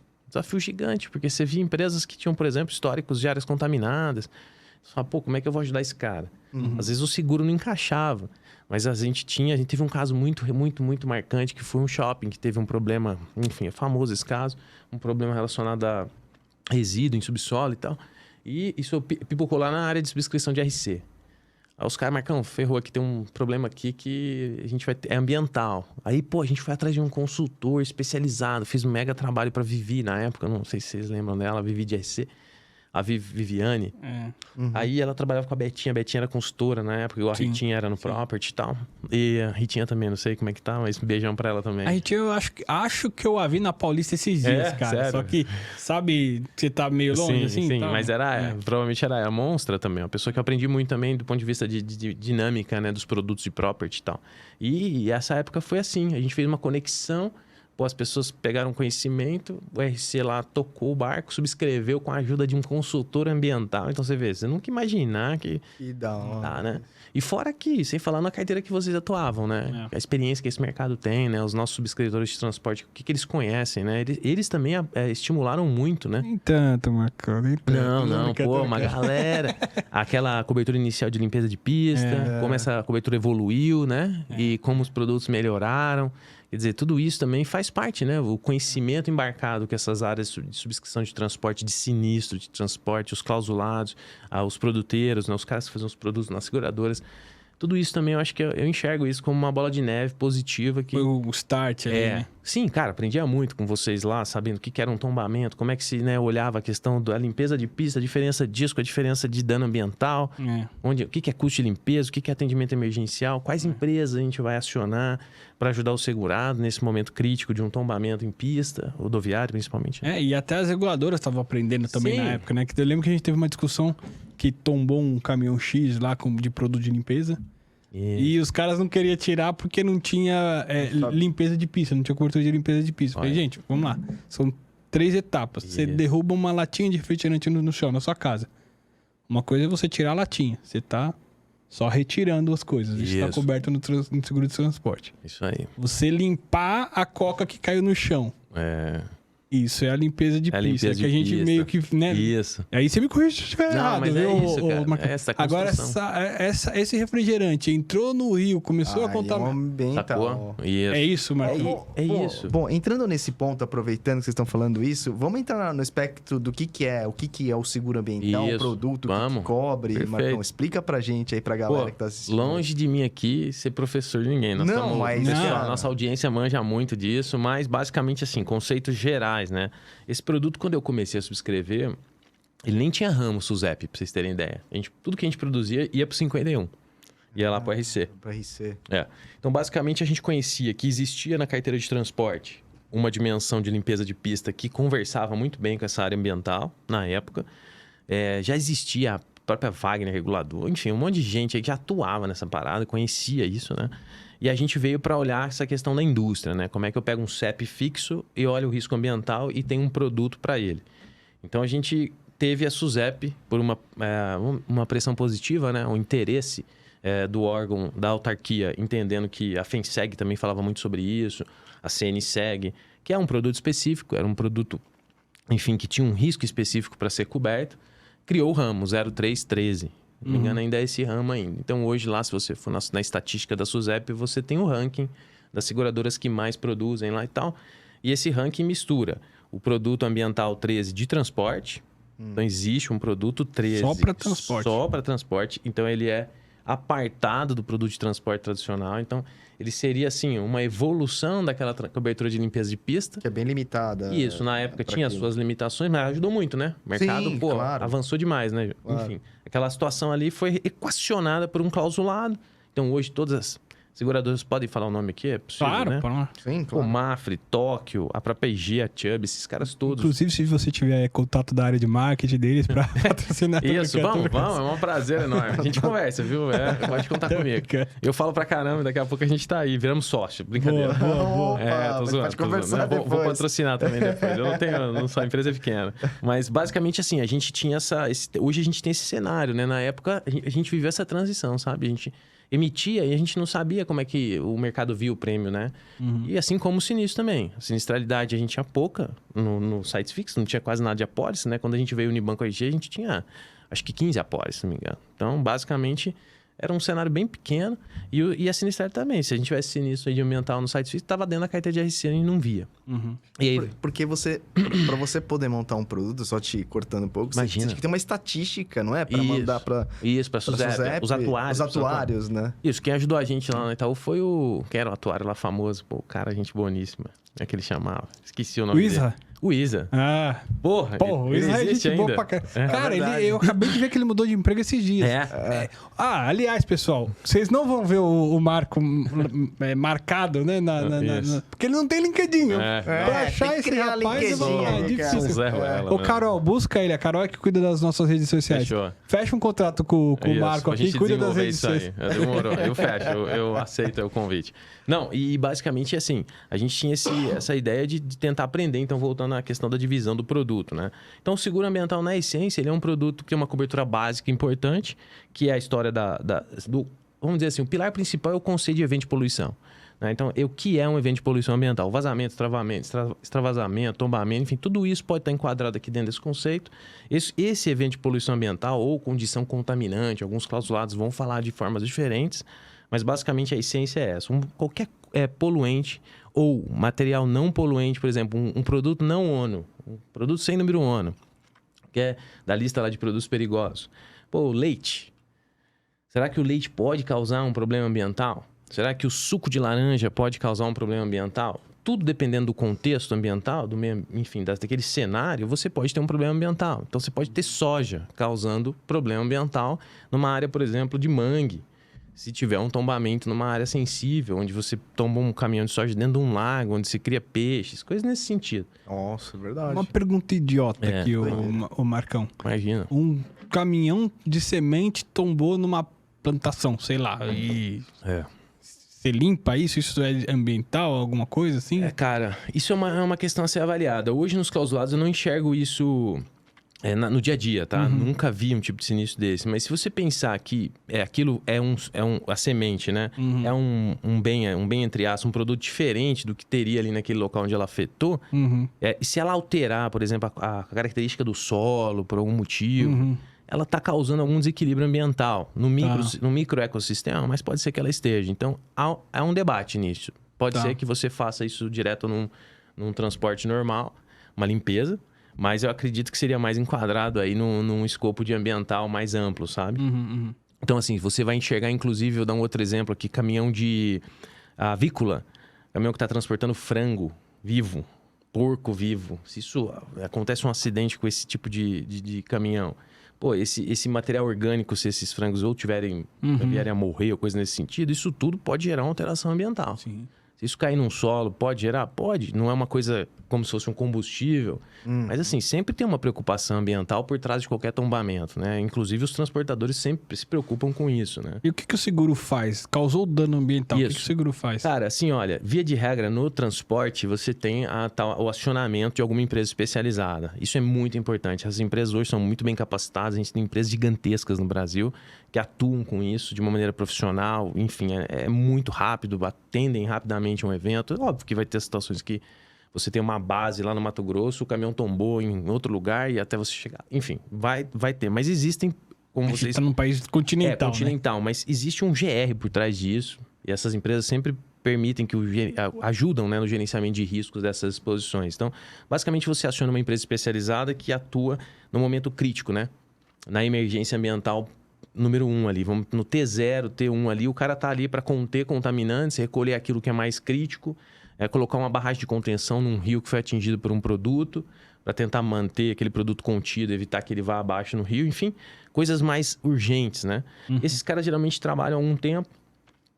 gigante, porque você via empresas que tinham, por exemplo, históricos de áreas contaminadas. Você fala, como é que eu vou ajudar esse cara? Às vezes o seguro não encaixava, mas a gente teve um caso muito marcante, que foi um shopping que teve um problema, enfim, é famoso esse caso, um problema relacionado a resíduo em subsolo e tal. E isso pipocou lá na área de subscrição de RC. Aí os caras, Marcão, ferrou aqui, tem um problema aqui que a gente vai ter, é ambiental. Aí, a gente foi atrás de um consultor especializado, fez um mega trabalho para Vivi na época, não sei se vocês lembram dela, a Vivi de RC. A Viviane. Aí ela trabalhava com a Betinha era consultora na época, igual a Ritinha era no Property e tal. E a Ritinha também, não sei como é que tá, mas beijão pra ela também. A Ritinha, eu acho que eu a vi na Paulista esses dias, cara. Sério? Só que, sabe, você tá meio longe, assim? Sim, tal, mas provavelmente era a monstra também. Uma pessoa que eu aprendi muito também do ponto de vista de dinâmica, né, dos produtos de Property e tal. E essa época foi assim, a gente fez uma conexão. As pessoas pegaram conhecimento, o RC lá tocou o barco, subscreveu com a ajuda de um consultor ambiental. Então, você nunca imaginar que da hora. Tá, né? E fora que, sem falar na carteira que vocês atuavam, né? A experiência que esse mercado tem, né? Os nossos subscritores de transporte, o que eles conhecem, né? Eles também estimularam muito, né? Nem tanto, Marcão, nem tanto. Não, uma galera. Aquela cobertura inicial de limpeza de pista, como essa cobertura evoluiu, né? E como os produtos melhoraram. Quer dizer, tudo isso também faz parte, né? O conhecimento embarcado que essas áreas de subscrição de transporte, de sinistro de transporte, os clausulados, os produteiros, né? Os caras que fazem os produtos nas seguradoras. Tudo isso também, eu acho que eu enxergo isso como uma bola de neve positiva. Que foi o start ali, né? Sim, cara, aprendia muito com vocês lá, sabendo o que era um tombamento, como é que se olhava a questão da limpeza de pista, a diferença disso com a diferença de dano ambiental, o que é custo de limpeza, o que é atendimento emergencial, quais empresas a gente vai acionar para ajudar o segurado nesse momento crítico de um tombamento em pista, rodoviário principalmente. E até as reguladoras estavam aprendendo também na época, né? Que eu lembro que a gente teve uma discussão que tombou um caminhão X lá de produto de limpeza. E os caras não queriam tirar porque não tinha limpeza de pista, não tinha cobertura de limpeza de pista. Falei, gente, vamos lá. São 3 etapas. Você derruba uma latinha de refrigerante no chão, na sua casa. Uma coisa é você tirar a latinha. Você tá só retirando as coisas. Isso está coberto no seguro de transporte. Isso aí. Você limpar a coca que caiu no chão. Isso é a limpeza de pista. Que a gente meio que, né? Isso. Aí você me corrige se estiver errado, mas viu? Isso, cara. Essa agora, esse refrigerante entrou no rio, começou a contaminar. Ambiental. Isso. É isso, Marcos. Isso. Bom, entrando nesse ponto, aproveitando que vocês estão falando isso, vamos entrar no aspecto do que é o seguro ambiental, o produto, o que cobre. Perfeito. Marcão, explica pra gente aí, pra galera que tá assistindo. Longe de mim aqui ser professor de ninguém. A nossa audiência manja muito disso, mas basicamente assim, conceitos gerais, né? Esse produto, quando eu comecei a subscrever, ele nem tinha ramo SUSEP, pra vocês terem ideia. Tudo que a gente produzia ia pro 51. Ia lá pro RC. Pro RC. Então, basicamente, a gente conhecia que existia na carteira de transporte uma dimensão de limpeza de pista que conversava muito bem com essa área ambiental, na época. Já existia a própria Wagner regulador, enfim, um monte de gente aí que atuava nessa parada, conhecia isso, né? E a gente veio para olhar essa questão da indústria, né? Como é que eu pego um CEP fixo e olho o risco ambiental e tenho um produto para ele. Então, a gente teve a SUSEP por uma pressão positiva, né? O interesse do órgão da autarquia, entendendo que a FENSEG também falava muito sobre isso, a CNSEG, que é um produto específico, era um produto, enfim, que tinha um risco específico para ser coberto, criou o ramo 0313. Se não me engano, ainda é esse ramo ainda. Então, hoje lá, se você for na estatística da SUSEP, você tem o ranking das seguradoras que mais produzem lá e tal. E esse ranking mistura o produto ambiental 13 de transporte. Então, existe um produto 13... Só para transporte. Só para transporte. Então, ele é apartado do produto de transporte tradicional. Então, ele seria, assim, uma evolução daquela cobertura de limpeza de pista. Que é bem limitada. Isso, na época pra tinha aquilo. suas limitações, mas ajudou muito, né? O mercado, Sim, pô, claro. avançou demais, né? Claro. Enfim, aquela situação ali foi equacionada por um clausulado. Então, hoje, todas as seguradoras podem falar o nome aqui? É possível, Claro, né? Sim, O claro. Mafre, Tóquio, a própria IG, a Chubb, esses caras todos. Inclusive, se você tiver contato da área de marketing deles pra patrocinar... Isso, vamos, é um prazer enorme. A gente conversa, viu? Pode contar comigo. Eu falo pra caramba, daqui a pouco a gente tá aí, viramos sócio. Brincadeira. Boa. Opa, Tô zoando, pode tô zoando. conversar Não, vou depois. patrocinar também depois. Eu não sou empresa pequena. Mas basicamente assim, a gente tinha hoje a gente tem esse cenário, né? Na época, a gente viveu essa transição, sabe? A gente emitia e a gente não sabia como é que o mercado via o prêmio, né? E assim como o sinistro também. A sinistralidade a gente tinha pouca no sites fixos, não tinha quase nada de apólice, né? Quando a gente veio o Unibanco IG, a gente tinha acho que 15 apólices, se não me engano. Então, basicamente, era um cenário bem pequeno. E a sinistralidade também. Se a gente tivesse sinistro aí de ambiental no site fixo, estava dentro da carteira de RC e não via. E aí, Porque para você poder montar um produto, só te cortando um pouco, você Imagina. tem que ter uma estatística, não é? Para Isso. mandar para isso, para Suzep, os atuários. Os atuários, né? Isso, quem ajudou a gente lá no Itaú foi o... Quem era o atuário lá famoso? Pô, o cara, gente boníssima. É que ele chamava. Esqueci o nome O Isra? dele. O Isa. Ah, Porra, o ele Isra é existe gente boa ainda. pra caralho. Cara, verdade. eu acabei de ver que ele mudou de emprego esses dias. Aliás, pessoal, vocês não vão ver o Marco marcado, né? Isso. Porque ele não tem LinkedIn. É. Pra É, achar tem que esse criar rapaz LinkedIn, é cara. difícil. Zé Ruela, Ô, né? Carol, busca ele. A Carol é que cuida das nossas redes sociais. Fechou. Fecha um contrato com o Isso, Marco pra aqui e gente cuida das desenvolver redes isso sociais. aí. Demorou. Eu fecho, eu aceito o convite. Não, e basicamente assim, a gente tinha essa ideia de tentar aprender, então voltando à questão da divisão do produto, né? Então o seguro ambiental, na essência, ele é um produto que tem uma cobertura básica importante, que é a história do... Vamos dizer assim, o pilar principal é o conceito de evento de poluição. Né? Então, o que é um evento de poluição ambiental? Vazamento, travamento, extravasamento, tombamento, enfim, tudo isso pode estar enquadrado aqui dentro desse conceito. Esse evento de poluição ambiental ou condição contaminante, alguns clausulados vão falar de formas diferentes, mas basicamente a essência é essa. Qualquer poluente ou material não poluente, por exemplo, um produto não ONU, um produto sem número ONU, que é da lista lá de produtos perigosos. Pô, leite. Será que o leite pode causar um problema ambiental? Será que o suco de laranja pode causar um problema ambiental? Tudo dependendo do contexto ambiental, enfim, daquele cenário, você pode ter um problema ambiental. Então, você pode ter soja causando problema ambiental numa área, por exemplo, de mangue. Se tiver um tombamento numa área sensível, onde você tomba um caminhão de soja dentro de um lago, onde se cria peixes, coisas nesse sentido. Nossa, é verdade. Uma pergunta idiota aqui, o Marcão. Imagina. Um caminhão de semente tombou numa plantação, sei lá. E você limpa isso? Isso é ambiental, alguma coisa assim? Cara, isso é uma questão a ser avaliada. Hoje, nos clausulados, eu não enxergo isso no dia a dia, tá? Nunca vi um tipo de sinistro desse. Mas se você pensar que aquilo a semente, né? É um bem, entre aspas, um produto diferente do que teria ali naquele local onde ela afetou. E se ela alterar, por exemplo, a característica do solo, por algum motivo... ela está causando algum desequilíbrio ambiental no microecossistema, mas pode ser que ela esteja. Então, há um debate nisso. Pode ser que você faça isso direto num transporte normal, uma limpeza, mas eu acredito que seria mais enquadrado aí num escopo de ambiental mais amplo, sabe? Então, assim, você vai enxergar, inclusive, eu vou dar um outro exemplo aqui, caminhão de avícola, caminhão que está transportando frango vivo, porco vivo. Se isso acontece um acidente com esse tipo de caminhão... Pô, esse material orgânico, se esses frangos ou vierem a morrer ou coisa nesse sentido, isso tudo pode gerar uma alteração ambiental. Sim. Se isso cair num solo, pode gerar? Pode. Não é uma coisa como se fosse um combustível. Mas, assim, sempre tem uma preocupação ambiental por trás de qualquer tombamento, né? Inclusive, os transportadores sempre se preocupam com isso, né? E o que o seguro faz? Causou dano ambiental, Isso. o que o seguro faz? Cara, assim, olha, via de regra, no transporte, você tem o acionamento de alguma empresa especializada. Isso é muito importante. As empresas hoje são muito bem capacitadas, a gente tem empresas gigantescas no Brasil que atuam com isso de uma maneira profissional, enfim, é muito rápido, atendem rapidamente um evento. Óbvio que vai ter situações que você tem uma base lá no Mato Grosso, o caminhão tombou em outro lugar e até você chegar. Enfim, vai ter. Mas existem, como A gente vocês... tá num país continental, continental, mas existe um GR por trás disso. E essas empresas sempre permitem que ajudam, né, no gerenciamento de riscos dessas exposições. Então, basicamente, você aciona uma empresa especializada que atua no momento crítico, né? Na emergência ambiental número 1 ali. Vamos no T0, T1 ali. O cara tá ali para conter contaminantes, recolher aquilo que é mais crítico, colocar uma barragem de contenção num rio que foi atingido por um produto, para tentar manter aquele produto contido, evitar que ele vá abaixo no rio. Enfim, coisas mais urgentes, né? Esses caras geralmente trabalham há um tempo.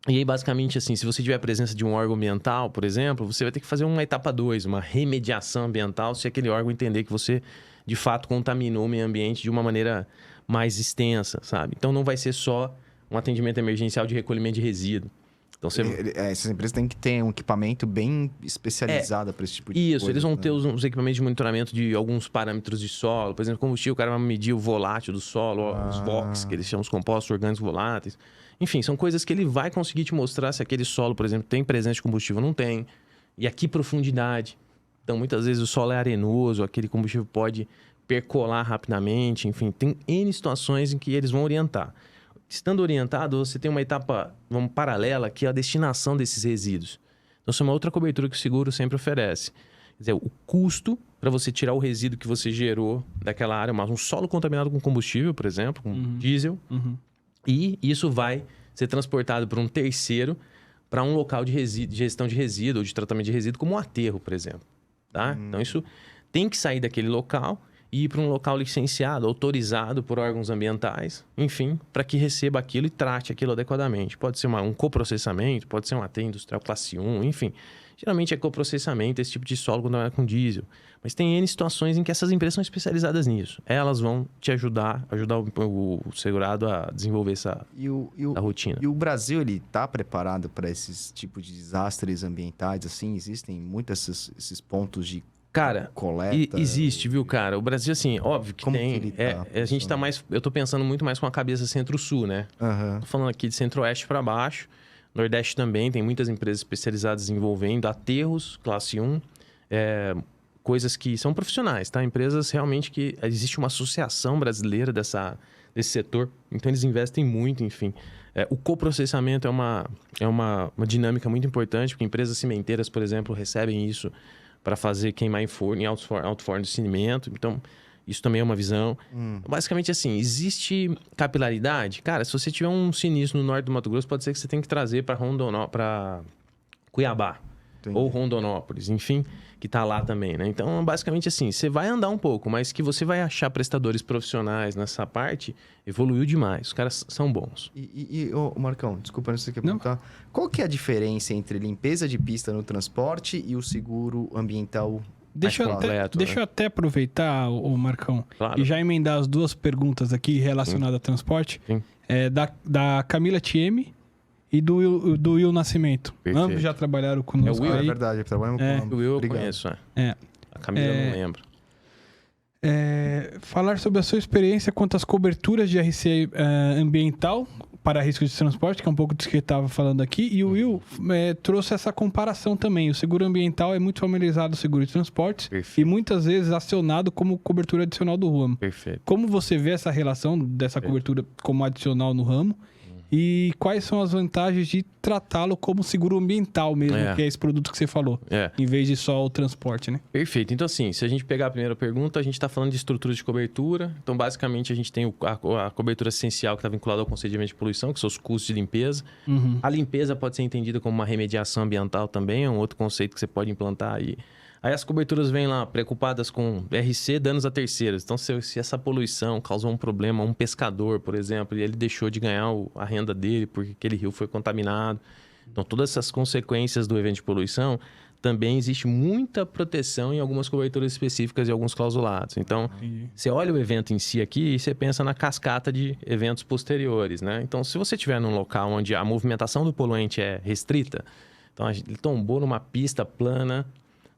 E aí, basicamente, assim, se você tiver a presença de um órgão ambiental, por exemplo, você vai ter que fazer uma etapa 2, uma remediação ambiental, se aquele órgão entender que você, de fato, contaminou o meio ambiente de uma maneira mais extensa, sabe? Então, não vai ser só um atendimento emergencial de recolhimento de resíduo. Então, Essas empresas têm que ter um equipamento bem especializado para esse tipo de coisa. Isso, eles vão ter os equipamentos de monitoramento de alguns parâmetros de solo. Por exemplo, combustível, o cara vai medir o volátil do solo, os VOCs, que eles chamam os compostos orgânicos voláteis. Enfim, são coisas que ele vai conseguir te mostrar se aquele solo, por exemplo, tem presença de combustível ou não tem. E a que profundidade. Então, muitas vezes o solo é arenoso, aquele combustível pode percolar rapidamente. Enfim, tem N situações em que eles vão orientar. Estando orientado, você tem uma etapa, paralela, que é a destinação desses resíduos. Então, isso é uma outra cobertura que o seguro sempre oferece. Quer dizer, o custo para você tirar o resíduo que você gerou daquela área, um solo contaminado com combustível, por exemplo, com diesel, e isso vai ser transportado por um terceiro para um local de gestão de resíduo ou de tratamento de resíduo, como um aterro, por exemplo. Tá? Então, isso tem que sair daquele local e ir para um local licenciado, autorizado por órgãos ambientais, enfim, para que receba aquilo e trate aquilo adequadamente. Pode ser um coprocessamento, pode ser um aterro industrial classe 1, enfim. Geralmente é coprocessamento, esse tipo de solo quando é com diesel. Mas tem N situações em que essas empresas são especializadas nisso. Elas vão te ajudar o segurado a desenvolver essa rotina. E o Brasil, ele está preparado para esses tipos de desastres ambientais? Assim, existem muitos esses pontos de coleta? Existe, viu, cara? O Brasil, assim, óbvio que tem. A gente tá mais. Eu tô pensando muito mais com a cabeça centro-sul, né? Tô falando aqui de centro-oeste para baixo. Nordeste também, tem muitas empresas especializadas envolvendo aterros, classe 1, coisas que são profissionais, tá? Empresas realmente que existe uma associação brasileira desse setor, então eles investem muito, enfim. O coprocessamento é uma dinâmica muito importante, porque empresas cimenteiras, por exemplo, recebem isso para fazer queimar em forno, em alto forno de cimento. Então, isso também é uma visão. Basicamente, assim, existe capilaridade? Cara, se você tiver um sinistro no norte do Mato Grosso, pode ser que você tenha que trazer para Cuiabá. Entendi. Ou Rondonópolis, enfim, que tá lá também, né? Então, basicamente assim, você vai andar um pouco, mas que você vai achar prestadores profissionais nessa parte, evoluiu demais. Os caras são bons. Marcão, desculpa, não sei o que perguntar. Qual que é a diferença entre limpeza de pista no transporte e o seguro ambiental? Deixa eu até aproveitar, o Marcão, e já emendar as duas perguntas aqui relacionadas a transporte. Da Camila Thieme e do Will Nascimento. Perfeito. Ambos já trabalharam conosco. O Will, é verdade, trabalhamos com o Will eu conheço, A Camila eu não lembro. Falar sobre a sua experiência quanto às coberturas de RC ambiental para risco de transporte, que é um pouco disso que ele estava falando aqui. E o Will trouxe essa comparação também. O seguro ambiental é muito familiarizado com o seguro de transportes. Perfeito. E muitas vezes acionado como cobertura adicional do ramo. Perfeito. Como você vê essa relação dessa cobertura como adicional no ramo? E quais são as vantagens de tratá-lo como seguro ambiental mesmo, que é esse produto que você falou, em vez de só o transporte, né? Perfeito. Então, assim, se a gente pegar a primeira pergunta, a gente está falando de estrutura de cobertura. Então, basicamente, a gente tem a cobertura essencial que está vinculada ao procedimento de poluição, que são os custos de limpeza. A limpeza pode ser entendida como uma remediação ambiental também, é um outro conceito que você pode implantar aí. Aí as coberturas vêm lá preocupadas com RC, danos a terceiros. Então, se essa poluição causou um problema a um pescador, por exemplo, e ele deixou de ganhar a renda dele porque aquele rio foi contaminado. Então, todas essas consequências do evento de poluição, também existe muita proteção em algumas coberturas específicas e alguns clausulados. Então, você olha o evento em si aqui e você pensa na cascata de eventos posteriores, né? Então, se você estiver num local onde a movimentação do poluente é restrita, então ele tombou numa pista plana,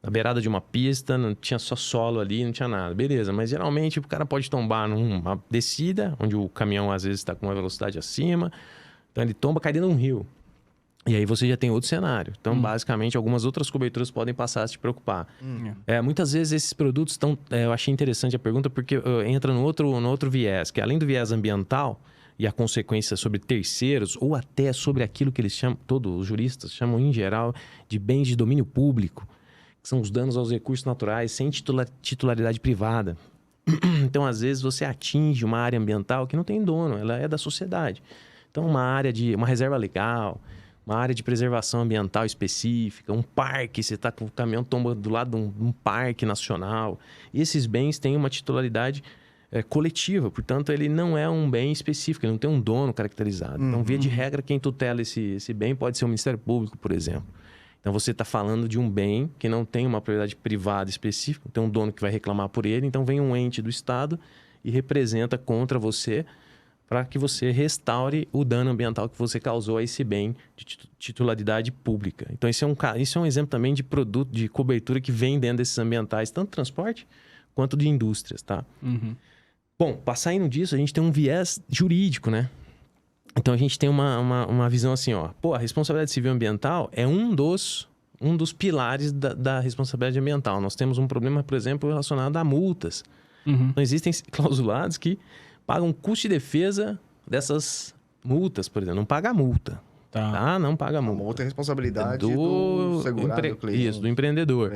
na beirada de uma pista, não tinha só solo ali, não tinha nada. Beleza, mas geralmente o cara pode tombar numa descida, onde o caminhão às vezes está com uma velocidade acima. Então ele tomba, cai dentro de um rio. E aí você já tem outro cenário. Então, basicamente, algumas outras coberturas podem passar a se preocupar. Muitas vezes esses produtos estão... eu achei interessante a pergunta porque entra no outro viés, que além do viés ambiental e a consequência sobre terceiros, ou até sobre aquilo que eles chamam, todos os juristas chamam em geral, de bens de domínio público, que são os danos aos recursos naturais sem titularidade privada. Então, às vezes, você atinge uma área ambiental que não tem dono, ela é da sociedade. Então, uma reserva legal, uma área de preservação ambiental específica, um parque, você está com o caminhão tomba do lado de um parque nacional. E esses bens têm uma titularidade coletiva, portanto, ele não é um bem específico, ele não tem um dono caracterizado. Então, via de regra, quem tutela esse bem pode ser o Ministério Público, por exemplo. Então, você está falando de um bem que não tem uma propriedade privada específica, tem um dono que vai reclamar por ele, então vem um ente do Estado e representa contra você para que você restaure o dano ambiental que você causou a esse bem de titularidade pública. Então, isso é um exemplo também de produto, de cobertura que vem dentro desses ambientais, tanto transporte quanto de indústrias, tá? Bom, passando disso, a gente tem um viés jurídico, né? Então, a gente tem uma visão assim, ó. Pô, a responsabilidade civil ambiental é um dos pilares da responsabilidade ambiental. Nós temos um problema, por exemplo, relacionado a multas. Então, existem clausulados que pagam custo de defesa dessas multas, por exemplo. Não paga a multa. Tá? Não paga a multa. A multa é responsabilidade do segurado, do cliente. Isso, do empreendedor.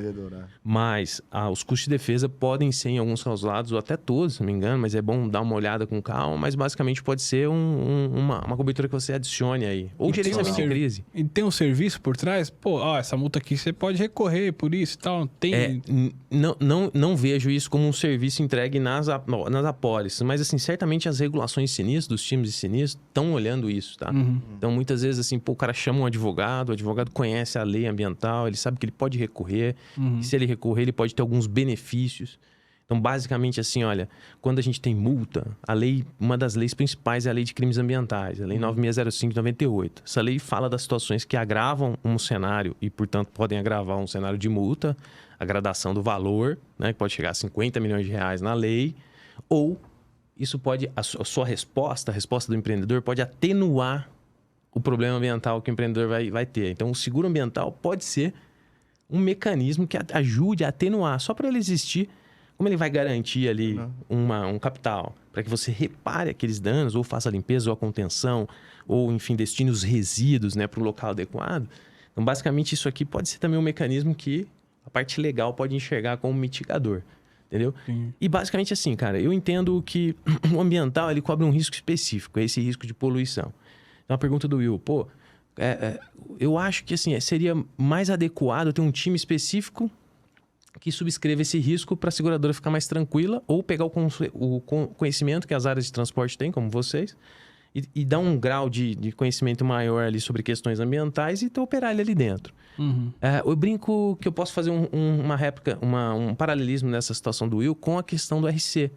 Mas os custos de defesa podem ser em alguns clausulados, ou até todos, se não me engano, mas é bom dar uma olhada com calma, mas basicamente pode ser uma cobertura que você adicione aí. Ou gerenciamento de crise. E tem um serviço por trás? Pô, essa multa aqui você pode recorrer por isso e tal. Tem... Não vejo isso como um serviço entregue nas apólices, mas assim, certamente as regulações de sinistro, dos times de sinistro, estão olhando isso, tá? Então, muitas vezes, assim, o cara chama um advogado, o advogado conhece a lei ambiental, ele sabe que ele pode recorrer, e se ele recorrer, ele pode ter alguns benefícios. Então, basicamente, assim, olha, quando a gente tem multa, uma das leis principais é a Lei de Crimes Ambientais, a Lei 9605 de 98. Essa lei fala das situações que agravam um cenário e, portanto, podem agravar um cenário de multa, a gradação do valor, né, que pode chegar a 50 milhões de reais na lei, ou isso pode, a sua resposta, a resposta do empreendedor pode atenuar o problema ambiental que o empreendedor vai ter. Então, o seguro ambiental pode ser um mecanismo que ajude a atenuar. Só para ele existir, como ele vai garantir ali um capital para que você repare aqueles danos, ou faça a limpeza, ou a contenção, ou, enfim, destine os resíduos, né, para um local adequado. Então, basicamente, isso aqui pode ser também um mecanismo que a parte legal pode enxergar como mitigador. Entendeu? Sim. E basicamente assim, cara, eu entendo que o ambiental ele cobre um risco específico, é esse risco de poluição. Então, a pergunta do Will, eu acho que assim, seria mais adequado ter um time específico que subscreva esse risco para a seguradora ficar mais tranquila, ou pegar o conhecimento que as áreas de transporte têm, como vocês, e dar um grau de conhecimento maior ali sobre questões ambientais e operar ele ali dentro. Eu brinco que eu posso fazer uma réplica, um paralelismo nessa situação do Will com a questão do RC.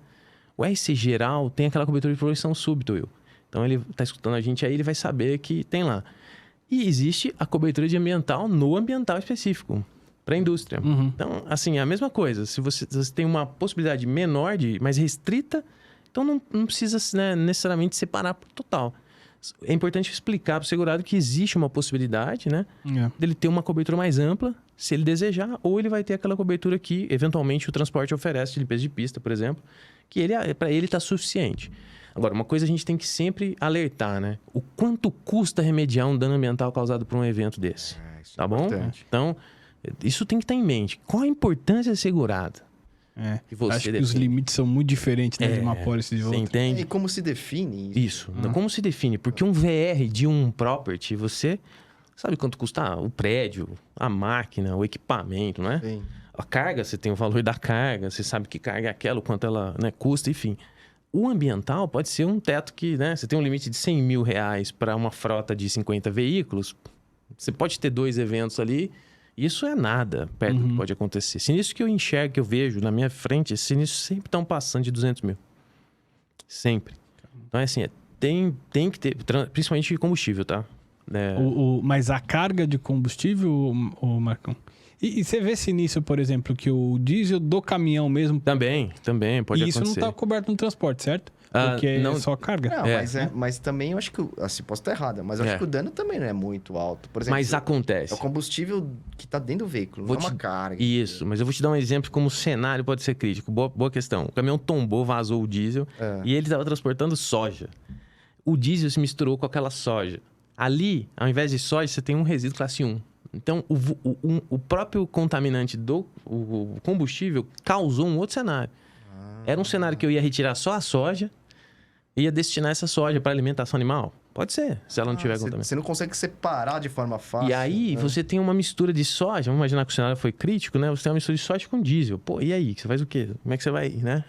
O RC geral tem aquela cobertura de poluição súbita, Will. Então, ele está escutando a gente aí, ele vai saber que tem lá. E existe a cobertura de ambiental no ambiental específico, para a indústria. Então, assim, é a mesma coisa. Se você tem uma possibilidade menor, mais restrita, então não precisa, né, necessariamente separar por total. É importante explicar para o segurado que existe uma possibilidade, né, dele ter uma cobertura mais ampla, se ele desejar, ou ele vai ter aquela cobertura que, eventualmente, o transporte oferece, de limpeza de pista, por exemplo, que para ele está suficiente. Agora, uma coisa a gente tem que sempre alertar, né? O quanto custa remediar um dano ambiental causado por um evento desse. Tá bom? Então, isso tem que estar em mente. Qual a importância segurada? Acho que os limites são muito diferentes, né, de uma apólice de outra. Você entende? E como se define isso? Como se define? Porque um VR de um property, você sabe quanto custa o prédio, a máquina, o equipamento, né? Sim. A carga, você tem o valor da carga, você sabe que carga é aquela, o quanto ela, né, custa, enfim. O ambiental pode ser um teto que, né, você tem um limite de 100 mil reais para uma frota de 50 veículos. Você pode ter 2 eventos ali. Isso é nada perto do que pode acontecer. Sinistro que eu enxergo, que eu vejo na minha frente, esses sinistros sempre estão passando de 200 mil. Sempre. Então, é assim, tem que ter, principalmente de combustível, tá? Mas a carga de combustível, Marcão? E você vê sinistro, por exemplo, que o diesel do caminhão mesmo... Também pode acontecer. E isso não está coberto no transporte, certo? Porque não, é só carga. Não, mas também eu acho que... Assim, posso estar errado, mas eu acho que o dano também não é muito alto. Por exemplo, mas acontece. É o combustível que está dentro do veículo, não é uma carga. Isso, mas eu vou te dar um exemplo como o cenário pode ser crítico. Boa questão. O caminhão tombou, vazou o diesel e ele estava transportando soja. O diesel se misturou com aquela soja. Ali, ao invés de soja, você tem um resíduo classe 1. Então, o próprio contaminante do combustível causou um outro cenário. Era um cenário que eu ia retirar só a soja e ia destinar essa soja para alimentação animal? Pode ser, se ela não tiver contaminação. Você não consegue separar de forma fácil. E aí, você tem uma mistura de soja, vamos imaginar que o cenário foi crítico, né? Você tem uma mistura de soja com diesel. Pô, e aí? Você faz o quê? Como é que você vai, né?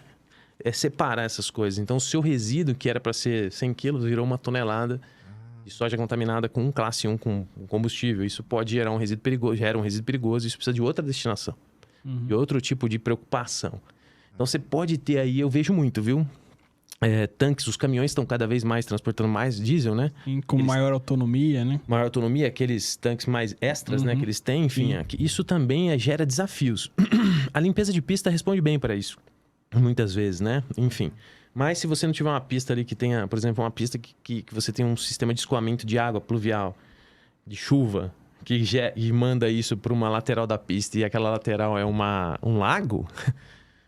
Separar essas coisas. Então, o seu resíduo, que era para ser 100 quilos, virou 1 tonelada de soja contaminada com classe 1 com combustível. Isso pode gerar um resíduo perigoso, gera um resíduo perigoso, isso precisa de outra destinação, de outro tipo de preocupação. Então, você pode ter aí, eu vejo muito, viu? Tanques, os caminhões estão cada vez mais transportando mais diesel, né? Com maior autonomia, né? Maior autonomia, aqueles tanques mais extras, né? Que eles têm, enfim. Isso também gera desafios. A limpeza de pista responde bem para isso, muitas vezes, né? Enfim. Mas se você não tiver uma pista ali que tenha, por exemplo, uma pista que você tem um sistema de escoamento de água pluvial, de chuva, e manda isso para uma lateral da pista e aquela lateral é um lago, você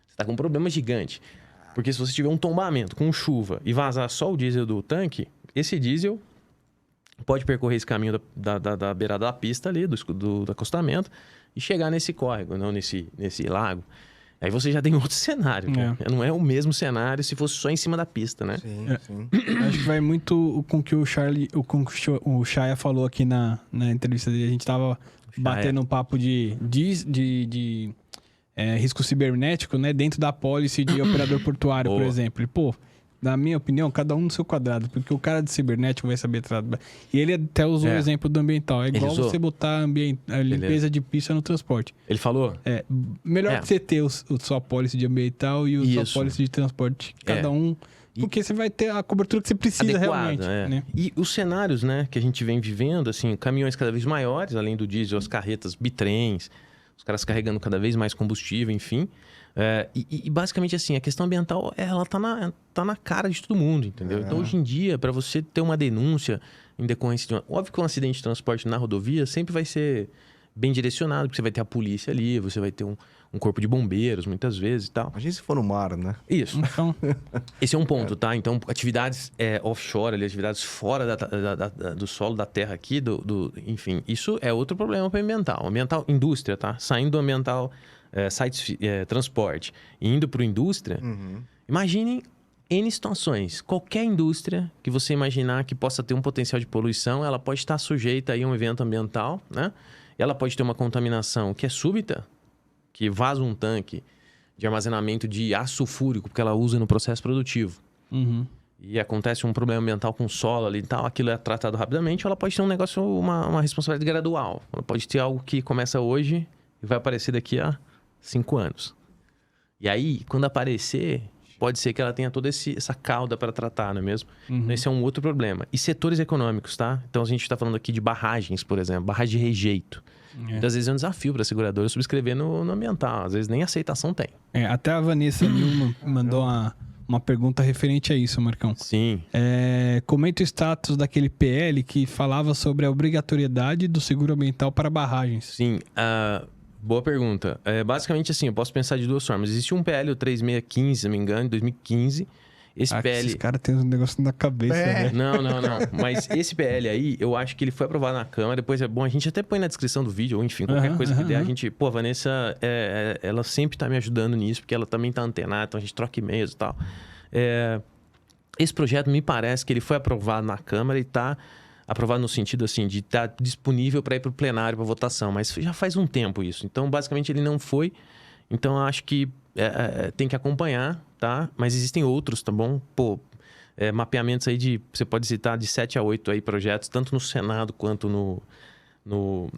está com um problema gigante. Porque se você tiver um tombamento com chuva e vazar só o diesel do tanque, esse diesel pode percorrer esse caminho da beirada da pista ali, do acostamento, e chegar nesse córrego, não nesse lago. Aí você já tem outro cenário. Não é o mesmo cenário se fosse só em cima da pista, né? Sim. Acho que vai muito com o que o Chaya falou aqui na entrevista dele. A gente tava batendo um papo de risco cibernético, né? Dentro da policy de operador portuário, por exemplo. E, pô, na minha opinião, cada um no seu quadrado. Porque o cara de cibernético vai saber tratar. E ele até usou o exemplo do ambiental. É igual você botar a limpeza de pista no transporte. Ele falou? Melhor que você ter sua policy de ambiental e sua policy de transporte. Cada um... Porque você vai ter a cobertura que você precisa realmente. Né? E os cenários, né, que a gente vem vivendo, assim, caminhões cada vez maiores, além do diesel, as carretas, bitrens, os caras carregando cada vez mais combustível, enfim. E basicamente assim, a questão ambiental, ela tá na cara de todo mundo, entendeu? Então, hoje em dia, para você ter uma denúncia em decorrência de óbvio que um acidente de transporte na rodovia sempre vai ser bem direcionado, porque você vai ter a polícia ali, você vai ter um corpo de bombeiros, muitas vezes e tal. Imagina se for no mar, né? Isso. Então, esse é um ponto, tá? Então, atividades offshore, ali, atividades fora do solo da terra aqui, enfim, isso é outro problema para ambiental. Ambiental, indústria, tá? Saindo do ambiental, sites, transporte, e indo para a indústria, imaginem N situações. Qualquer indústria que você imaginar que possa ter um potencial de poluição, ela pode estar sujeita aí a um evento ambiental, né? Ela pode ter uma contaminação que é súbita, que vaza um tanque de armazenamento de ácido sulfúrico, porque ela usa no processo produtivo. E acontece um problema ambiental com o solo ali e tal, aquilo é tratado rapidamente, ela pode ter um negócio, uma responsabilidade gradual. Ela pode ter algo que começa hoje e vai aparecer daqui a 5 anos. E aí, quando aparecer, pode ser que ela tenha toda essa cauda para tratar, não é mesmo? Então, esse é um outro problema. E setores econômicos, tá? Então, a gente está falando aqui de barragens, por exemplo, barragem de rejeito. Muitas vezes é um desafio para a seguradora subscrever no ambiental. Às vezes nem aceitação tem. Até a Vanessa Nilman mandou uma pergunta referente a isso, Marcão. Sim. Comenta o status daquele PL que falava sobre a obrigatoriedade do seguro ambiental para barragens. Sim. Boa pergunta. Basicamente assim, eu posso pensar de duas formas. Existe um PL, o 3615, se não me engano, de 2015. Esse PL... Esses caras têm um negócio na cabeça, né? Não. Mas esse PL aí, eu acho que ele foi aprovado na Câmara. Depois é bom, a gente até põe na descrição do vídeo, ou enfim, qualquer coisa que der. A gente... Pô, a Vanessa, ela sempre tá me ajudando nisso, porque ela também tá antenada, então a gente troca e-mails e tal. Esse projeto, me parece que ele foi aprovado na Câmara e tá aprovado no sentido, assim, de estar disponível para ir para o plenário, para votação. Mas já faz um tempo isso. Então, basicamente, ele não foi. Então, eu acho que tem que acompanhar, tá? Mas existem outros, tá bom? Pô, mapeamentos aí você pode citar de 7 a 8 aí projetos, tanto no Senado quanto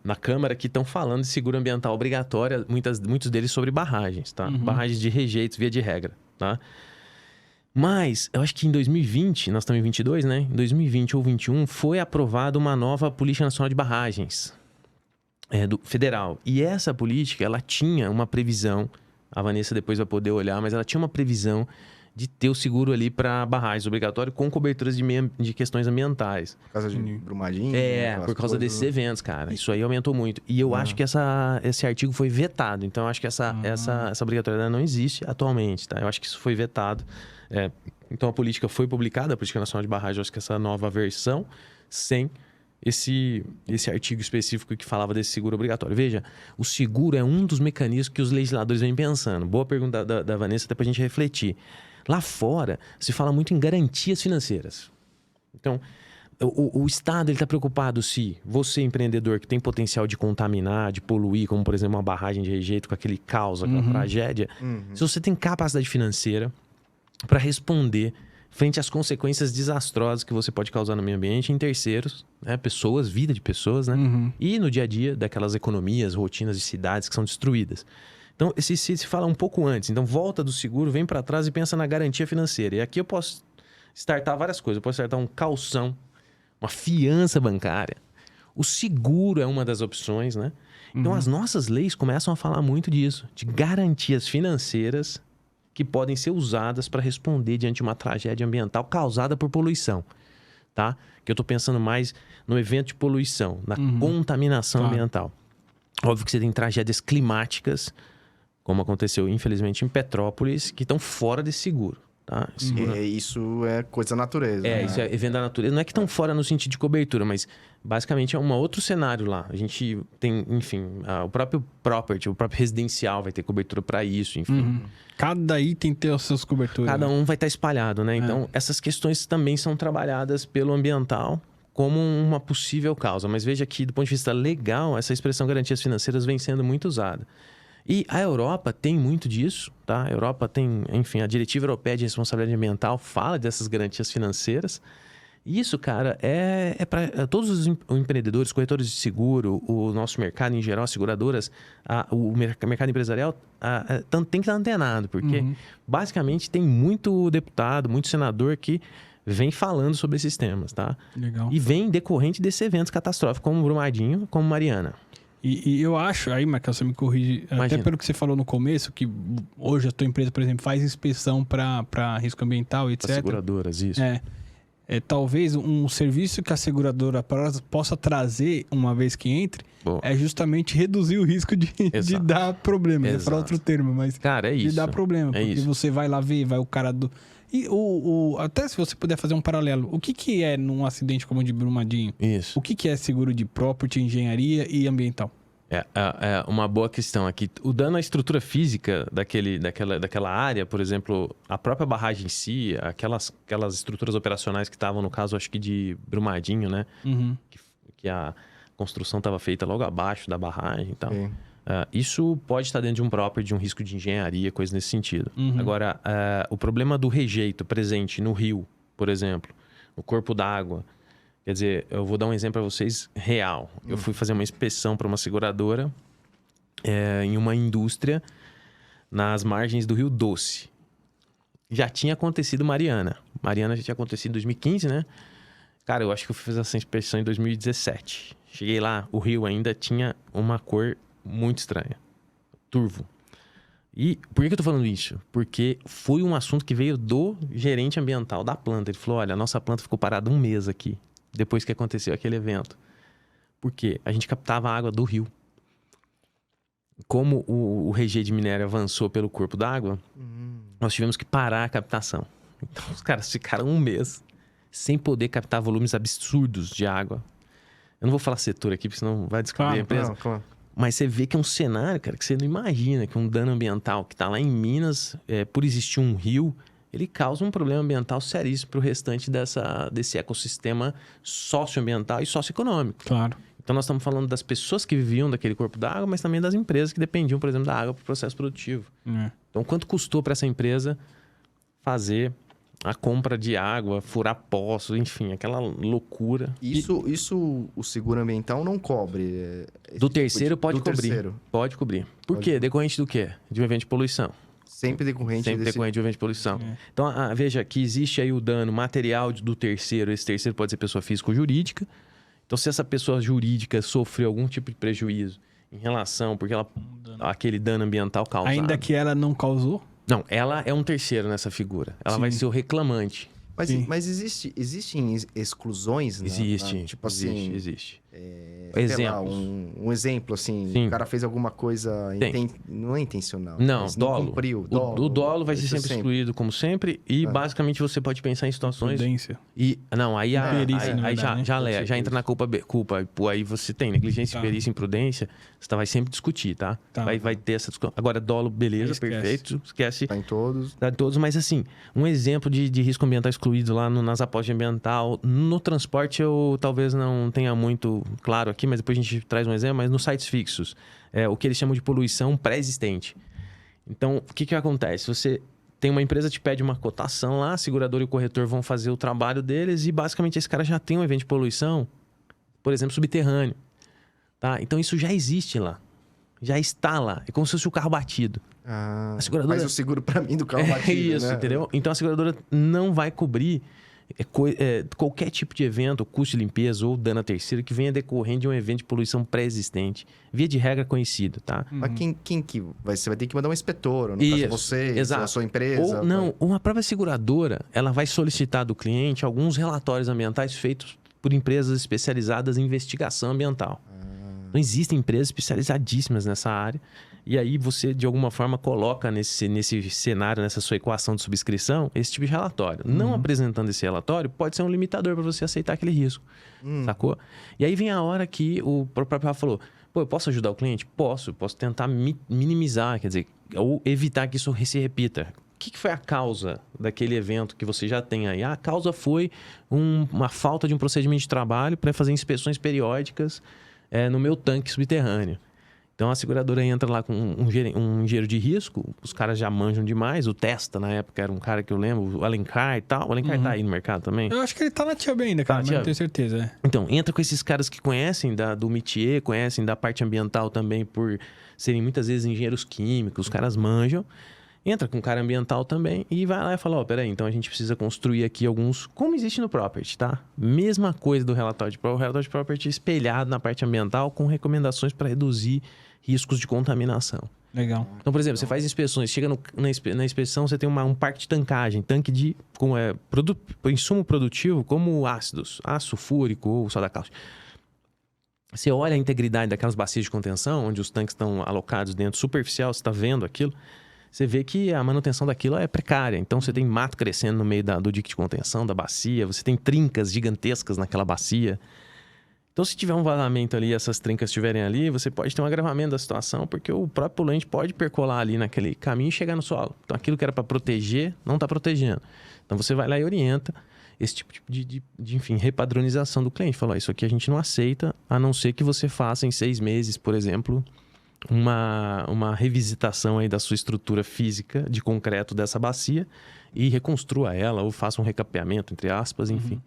na Câmara, que estão falando de seguro ambiental obrigatório, muitos deles sobre barragens, tá? Barragens de rejeitos, via de regra, tá? Mas, eu acho que em 2020, nós estamos em 22, né? Em 2020 ou 2021, foi aprovada uma nova Política Nacional de Barragens, do federal. E essa política, ela tinha uma previsão, a Vanessa depois vai poder olhar, mas ela tinha uma previsão de ter o seguro ali para barragens obrigatório com coberturas de questões ambientais. Por causa de Brumadinho? Por causa desses eventos, cara. Isso aí aumentou muito. E eu acho que esse artigo foi vetado. Então, eu acho que essa obrigatoriedade não existe atualmente, tá? Eu acho que isso foi vetado. Então, a política foi publicada, a Política Nacional de Barragens, eu acho que essa nova versão, sem esse artigo específico que falava desse seguro obrigatório. Veja, o seguro é um dos mecanismos que os legisladores vêm pensando. Boa pergunta da Vanessa, até para a gente refletir. Lá fora, se fala muito em garantias financeiras. Então, o Estado está preocupado se você, empreendedor, que tem potencial de contaminar, de poluir, como, por exemplo, uma barragem de rejeito com aquele caos, aquela tragédia, se você tem capacidade financeira para responder frente às consequências desastrosas que você pode causar no meio ambiente em terceiros, né? Pessoas, vida de pessoas, né? E no dia a dia daquelas economias, rotinas de cidades que são destruídas. Então, se fala um pouco antes. Então, volta do seguro, vem para trás e pensa na garantia financeira. E aqui eu posso startar várias coisas. Eu posso startar um calção, uma fiança bancária. O seguro é uma das opções, né? Então, as nossas leis começam a falar muito disso, de garantias financeiras que podem ser usadas para responder diante de uma tragédia ambiental causada por poluição, tá? Que eu estou pensando mais no evento de poluição, na contaminação ambiental. Óbvio que você tem tragédias climáticas, como aconteceu, infelizmente, em Petrópolis, que estão fora desse seguro. Tá? Isso é coisa da natureza. Né? Isso é evento da natureza. Não é que estão fora no sentido de cobertura, mas basicamente é um outro cenário lá. A gente tem, enfim, o próprio property, o próprio residencial vai ter cobertura para isso, enfim. Cada item tem as suas coberturas. Cada um vai estar espalhado, né? Então, essas questões também são trabalhadas pelo ambiental como uma possível causa. Mas veja que, do ponto de vista legal, essa expressão garantias financeiras vem sendo muito usada. E a Europa tem muito disso, tá? A Europa tem, enfim, a Diretiva Europeia de Responsabilidade Ambiental fala dessas garantias financeiras. E isso, cara, é para todos os empreendedores, corretores de seguro, o nosso mercado em geral, as seguradoras, o mercado empresarial tem que estar antenado, porque basicamente tem muito deputado, muito senador que vem falando sobre esses temas, tá? Legal. E vem decorrente desses eventos catastróficos, como Brumadinho, como Mariana. E eu acho, aí, Marcelo, você me corrige, Imagina. até pelo que você falou no começo, que hoje a tua empresa, por exemplo, faz inspeção para risco ambiental, etc. As seguradoras, isso. Talvez um serviço que a seguradora possa trazer uma vez que entre, é justamente reduzir o risco de dar problema. Eu ia falar outro termo, mas cara, é isso. De dar problema. Porque você vai lá ver, vai o cara do... E até se você puder fazer um paralelo, o que é num acidente como o de Brumadinho? Isso. O que é seguro de property, engenharia e ambiental? É uma boa questão aqui. O dano à estrutura física daquela área, por exemplo, a própria barragem em si, aquelas estruturas operacionais que estavam, no caso, acho que de Brumadinho, né? Que a construção estava feita logo abaixo da barragem e tal. Isso pode estar dentro de um property, de um risco de engenharia, coisa nesse sentido. Agora, o problema do rejeito presente no rio, por exemplo, no corpo d'água. Quer dizer, eu vou dar um exemplo para vocês real. Eu fui fazer uma inspeção para uma seguradora em uma indústria nas margens do Rio Doce. Já tinha acontecido Mariana. Mariana já tinha acontecido em 2015, né? Cara, eu acho que eu fiz essa inspeção em 2017. Cheguei lá, o rio ainda tinha uma cor muito estranha. Turvo. E por que eu tô falando isso? Porque foi um assunto que veio do gerente ambiental da planta. Ele falou, olha, a nossa planta ficou parada um mês aqui, depois que aconteceu aquele evento. Por quê? A gente captava água do rio. Como o rejeito de minério avançou pelo corpo d'água, nós tivemos que parar a captação. Então, os caras ficaram um mês sem poder captar volumes absurdos de água. Eu não vou falar setor aqui, porque senão vai descobrir a empresa. Claro. Mas você vê que é um cenário, cara, que você não imagina, que um dano ambiental que está lá em Minas, por existir um rio, ele causa um problema ambiental seríssimo para o restante desse ecossistema socioambiental e socioeconômico. Claro. Então, nós estamos falando das pessoas que viviam daquele corpo d'água, mas também das empresas que dependiam, por exemplo, da água para o processo produtivo. Então, quanto custou para essa empresa fazer a compra de água, furar poço, enfim, aquela loucura. Isso o seguro ambiental não cobre. Do terceiro pode cobrir. Terceiro. Pode cobrir. Por quê? Decorrente do quê? De um evento de poluição. Sempre decorrente de um evento de poluição. Então, veja que existe aí o dano material do terceiro. Esse terceiro pode ser pessoa física ou jurídica. Então, se essa pessoa jurídica sofreu algum tipo de prejuízo em relação, porque aquele dano ambiental causado... Ainda que ela não causou? Não, ela é um terceiro nessa figura. Ela vai ser o reclamante. Mas existem exclusões? Existe. Tipo assim... Existe. sei lá, um exemplo, assim, Sim. o cara fez alguma coisa, não é intencional. Não, mas dolo. cumpriu. O dolo vai ser isso sempre excluído, como sempre, e basicamente você pode pensar em situações... Prudência. E, não, aí, Perícia, na aí verdade, né? já entra na culpa. Pô, aí você tem negligência, perícia, imprudência, você vai sempre discutir, tá? Vai ter essa discussão. Agora, dolo, beleza, perfeito, esquece. Tá em todos. Tá em todos, mas assim, um exemplo de risco ambiental excluído lá nas apostas ambiental, no transporte eu talvez não tenha muito claro aqui, mas depois a gente traz um exemplo, mas nos sites fixos, o que eles chamam de poluição pré-existente. Então, o que acontece? Você tem uma empresa que te pede uma cotação lá, a seguradora e o corretor vão fazer o trabalho deles e basicamente esse cara já tem um evento de poluição, por exemplo, subterrâneo. Tá? Então isso já existe lá. Já está lá. É como se fosse o carro batido. A seguradora... Faz o seguro para mim do carro batido, isso, né? entendeu? Então a seguradora não vai cobrir qualquer tipo de evento, custo de limpeza ou dano a terceiro que venha decorrendo de um evento de poluição pré-existente. Via de regra conhecido, tá? Mas quem que você vai ter que mandar um inspetor, no caso você, exato. a sua empresa. Ou não, uma própria seguradora, ela vai solicitar do cliente alguns relatórios ambientais feitos por empresas especializadas em investigação ambiental. Então, existem empresas especializadíssimas nessa área. E aí você, de alguma forma, coloca nesse cenário, nessa sua equação de subscrição, esse tipo de relatório. Não apresentando esse relatório, pode ser um limitador para você aceitar aquele risco. Sacou? E aí vem a hora que o próprio Rafa falou, pô, eu posso ajudar o cliente? Posso tentar minimizar, quer dizer, ou evitar que isso se repita. O que foi a causa daquele evento que você já tem aí? A causa foi uma falta de um procedimento de trabalho para fazer inspeções periódicas no meu tanque subterrâneo. Então, a seguradora entra lá com um engenheiro de risco, os caras já manjam demais. O Testa, na época, era um cara que eu lembro, o Alencar e tal. O Alencar tá aí no mercado também. Eu acho que ele tá na TIAB ainda, cara, mas não tenho certeza. Então, entra com esses caras que conhecem do métier, conhecem da parte ambiental também, por serem muitas vezes engenheiros químicos, os caras manjam. Entra com um cara ambiental também e vai lá e fala, peraí, então a gente precisa construir aqui alguns... Como existe no Property, tá? Mesma coisa do relatório de Property. O relatório de Property espelhado na parte ambiental com recomendações para reduzir riscos de contaminação. Legal. Então, por exemplo, você faz inspeções, chega na inspeção, você tem um parque de tancagem, tanque de insumo produtivo como ácidos, ácido sulfúrico ou soda cáustica. Você olha a integridade daquelas bacias de contenção, onde os tanques estão alocados dentro, superficial, você está vendo aquilo, você vê que a manutenção daquilo é precária. Então, você tem mato crescendo no meio do dique de contenção, da bacia, você tem trincas gigantescas naquela bacia. Então, se tiver um vazamento ali, essas trincas estiverem ali, você pode ter um agravamento da situação, porque o próprio poluente pode percolar ali naquele caminho e chegar no solo. Então, aquilo que era para proteger, não está protegendo. Então, você vai lá e orienta esse tipo de repadronização do cliente. Fala, isso aqui a gente não aceita, a não ser que você faça em 6 meses, por exemplo, uma revisitação aí da sua estrutura física de concreto dessa bacia e reconstrua ela, ou faça um recapeamento, entre aspas, enfim.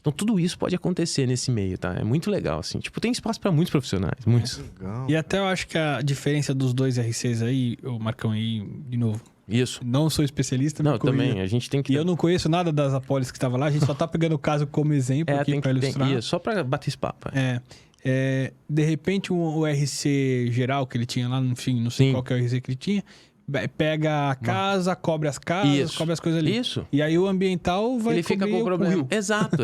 Então, tudo isso pode acontecer nesse meio, tá? É muito legal, assim. Tipo, tem espaço para muitos profissionais, muitos. Legal. E até eu acho que a diferença dos dois RCs aí, o Marcão aí, de novo. Isso. Não sou especialista. Não, também. A gente tem que... E eu não conheço nada das apólices que estava lá. A gente só tá pegando o caso como exemplo aqui para ilustrar. Isso, só para bater esse papo. De repente, o RC geral que ele tinha lá, enfim, não sei qual que é o RC que ele tinha... Pega a casa, cobre as casas, cobre as coisas ali. Isso. E aí o ambiental vai ele fica com o problema. Exato.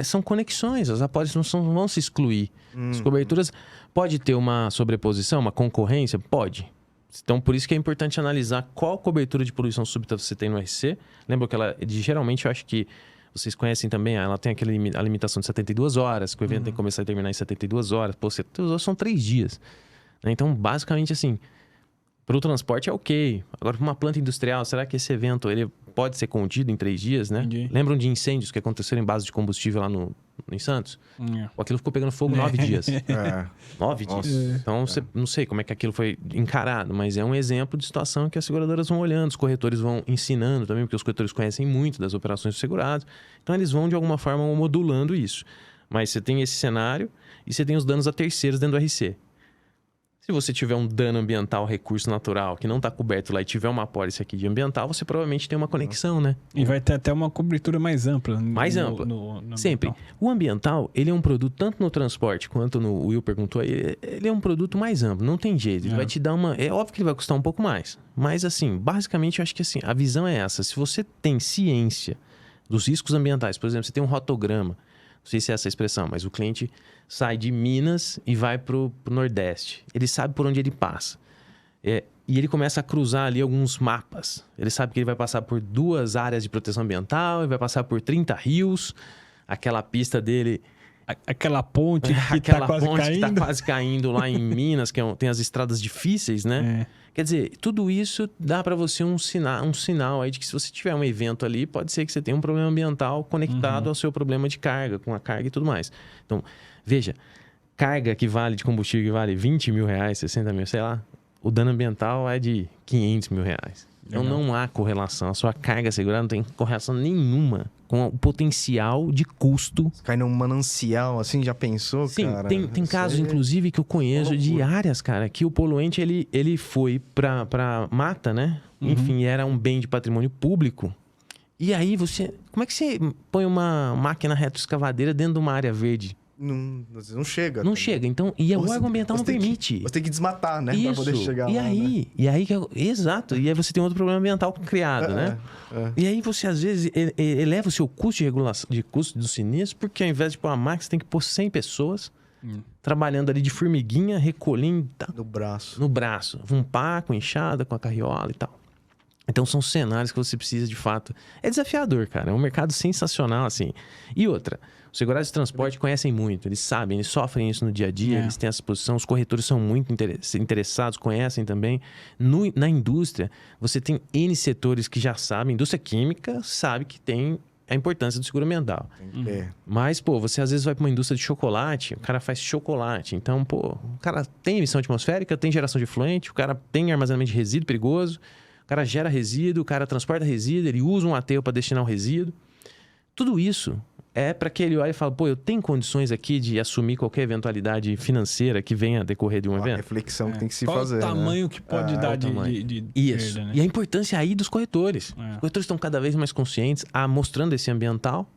São conexões. As apólices não vão se excluir. As coberturas... Pode ter uma sobreposição, uma concorrência? Pode. Então, por isso que é importante analisar qual cobertura de poluição súbita você tem no RC. Lembra que ela, geralmente, eu acho que vocês conhecem também, ela tem a limitação de 72 horas, que o evento tem que começar e terminar em 72 horas. Pô, 72 horas são 3 dias. Então, basicamente, assim... Para o transporte é ok. Agora, para uma planta industrial, será que esse evento ele pode ser contido em 3 dias, né? Entendi. Lembram de incêndios que aconteceram em base de combustível lá em Santos? Aquilo ficou pegando fogo 9 dias. 9 dias. Então, não sei como é que aquilo foi encarado, mas é um exemplo de situação que as seguradoras vão olhando, os corretores vão ensinando também, porque os corretores conhecem muito das operações dos segurados. Então, eles vão, de alguma forma, modulando isso. Mas você tem esse cenário e você tem os danos a terceiros dentro do RC. Se você tiver um dano ambiental, recurso natural, que não está coberto lá e tiver uma apólice aqui de ambiental, você provavelmente tem uma conexão, né? E vai ter até uma cobertura mais ampla. Mais ampla. No sempre. O ambiental, ele é um produto, tanto no transporte quanto o Will perguntou, ele é um produto mais amplo, não tem jeito. Ele vai te dar uma... É óbvio que ele vai custar um pouco mais. Mas, assim, basicamente, eu acho que assim, a visão é essa. Se você tem ciência dos riscos ambientais, por exemplo, você tem um rotograma sei se é essa a expressão, mas o cliente sai de Minas e vai pro Nordeste. Ele sabe por onde ele passa. E ele começa a cruzar ali alguns mapas. Ele sabe que ele vai passar por 2 áreas de proteção ambiental, ele vai passar por 30 rios, aquela pista dele... Aquela ponte que aquela tá quase ponte caindo. que tá quase caindo lá em Minas, que tem as estradas difíceis, né? Quer dizer, tudo isso dá para você um sinal aí de que se você tiver um evento ali, pode ser que você tenha um problema ambiental conectado ao seu problema de carga, com a carga e tudo mais. Então, veja, carga que vale de combustível que vale 20 mil reais, 60 mil, sei lá, o dano ambiental é de 500 mil reais. Então, não há correlação. A sua carga segurada não tem correlação nenhuma com o potencial de custo. Cai num manancial, assim, já pensou, Sim, cara? tem casos, inclusive, que eu conheço de áreas, cara, que o poluente, ele foi pra mata, né? Enfim, era um bem de patrimônio público. E aí, como é que você põe uma máquina retroescavadeira dentro de uma área verde? Não chega. Não chega. Então, e o órgão ambiental não permite. Você tem que desmatar, né? Isso. Pra poder chegar e lá, aí, né? E aí, exato. E aí você tem outro problema ambiental criado, né? E aí você, às vezes, eleva o seu custo de regulação, de custo do sinistro, porque ao invés de pôr uma máquina, você tem que pôr 100 pessoas trabalhando ali de formiguinha, recolhendo no braço. Um pá, com enxada, com a carriola e tal. Então, são cenários que você precisa, de fato... É desafiador, cara. É um mercado sensacional, assim. E outra, os segurados de transporte conhecem muito. Eles sabem, eles sofrem isso no dia a dia. Eles têm essa posição. Os corretores são muito interessados, conhecem também. Na indústria, você tem N setores que já sabem. A indústria química sabe que tem a importância do seguro ambiental. Mas, pô, você às vezes vai para uma indústria de chocolate, o cara faz chocolate. Então, pô, o cara tem emissão atmosférica, tem geração de efluente, o cara tem armazenamento de resíduo perigoso, o cara gera resíduo, o cara transporta resíduo, ele usa um aterro para destinar o resíduo. Tudo isso é para que ele olhe e fale, pô, eu tenho condições aqui de assumir qualquer eventualidade financeira que venha a decorrer de um evento? A reflexão que tem que se Qual fazer, o tamanho né? que pode dar de Isso. perda, né? E a importância aí dos corretores. Os corretores estão cada vez mais conscientes, mostrando esse ambiental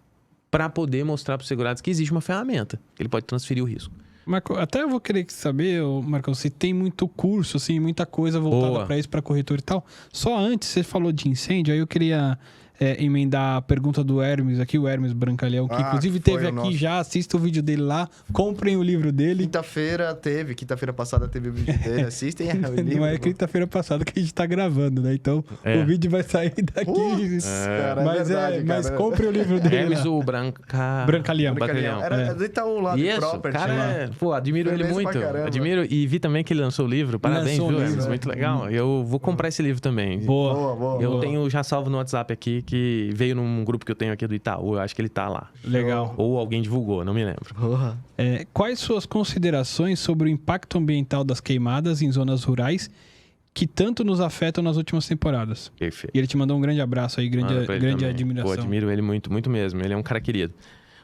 para poder mostrar para os segurados que existe uma ferramenta que ele pode transferir o risco. Marco, até eu vou querer saber, Marcão, se tem muito curso, assim, muita coisa voltada para isso, para corretor e tal. Só antes, você falou de incêndio, aí eu queria emendar a pergunta do Hermes aqui, o Hermes Brancalhão, que inclusive teve aqui já, assista o vídeo dele lá, comprem o livro dele. Quinta-feira passada teve o vídeo dele, assistem o livro. Não é quinta-feira passada que a gente tá gravando, né? Então, o vídeo vai sair daqui. Cara, mas compre o livro dele. Hermes, o Brancalhão. Era do Itaú lá, do Property. Cara, pô, admiro ele muito. Admiro e vi também que ele lançou o livro. Parabéns, viu, Hermes? Muito legal. Eu vou comprar esse livro também. Boa. Eu tenho já salvo no WhatsApp aqui, que veio num grupo que eu tenho aqui do Itaú. Eu acho que ele tá lá. Legal. Ou alguém divulgou, não me lembro. Quais suas considerações sobre o impacto ambiental das queimadas em zonas rurais que tanto nos afetam nas últimas temporadas? Perfeito. E ele te mandou um grande abraço aí, grande admiração. Pô, admiro ele muito, muito mesmo. Ele é um cara querido.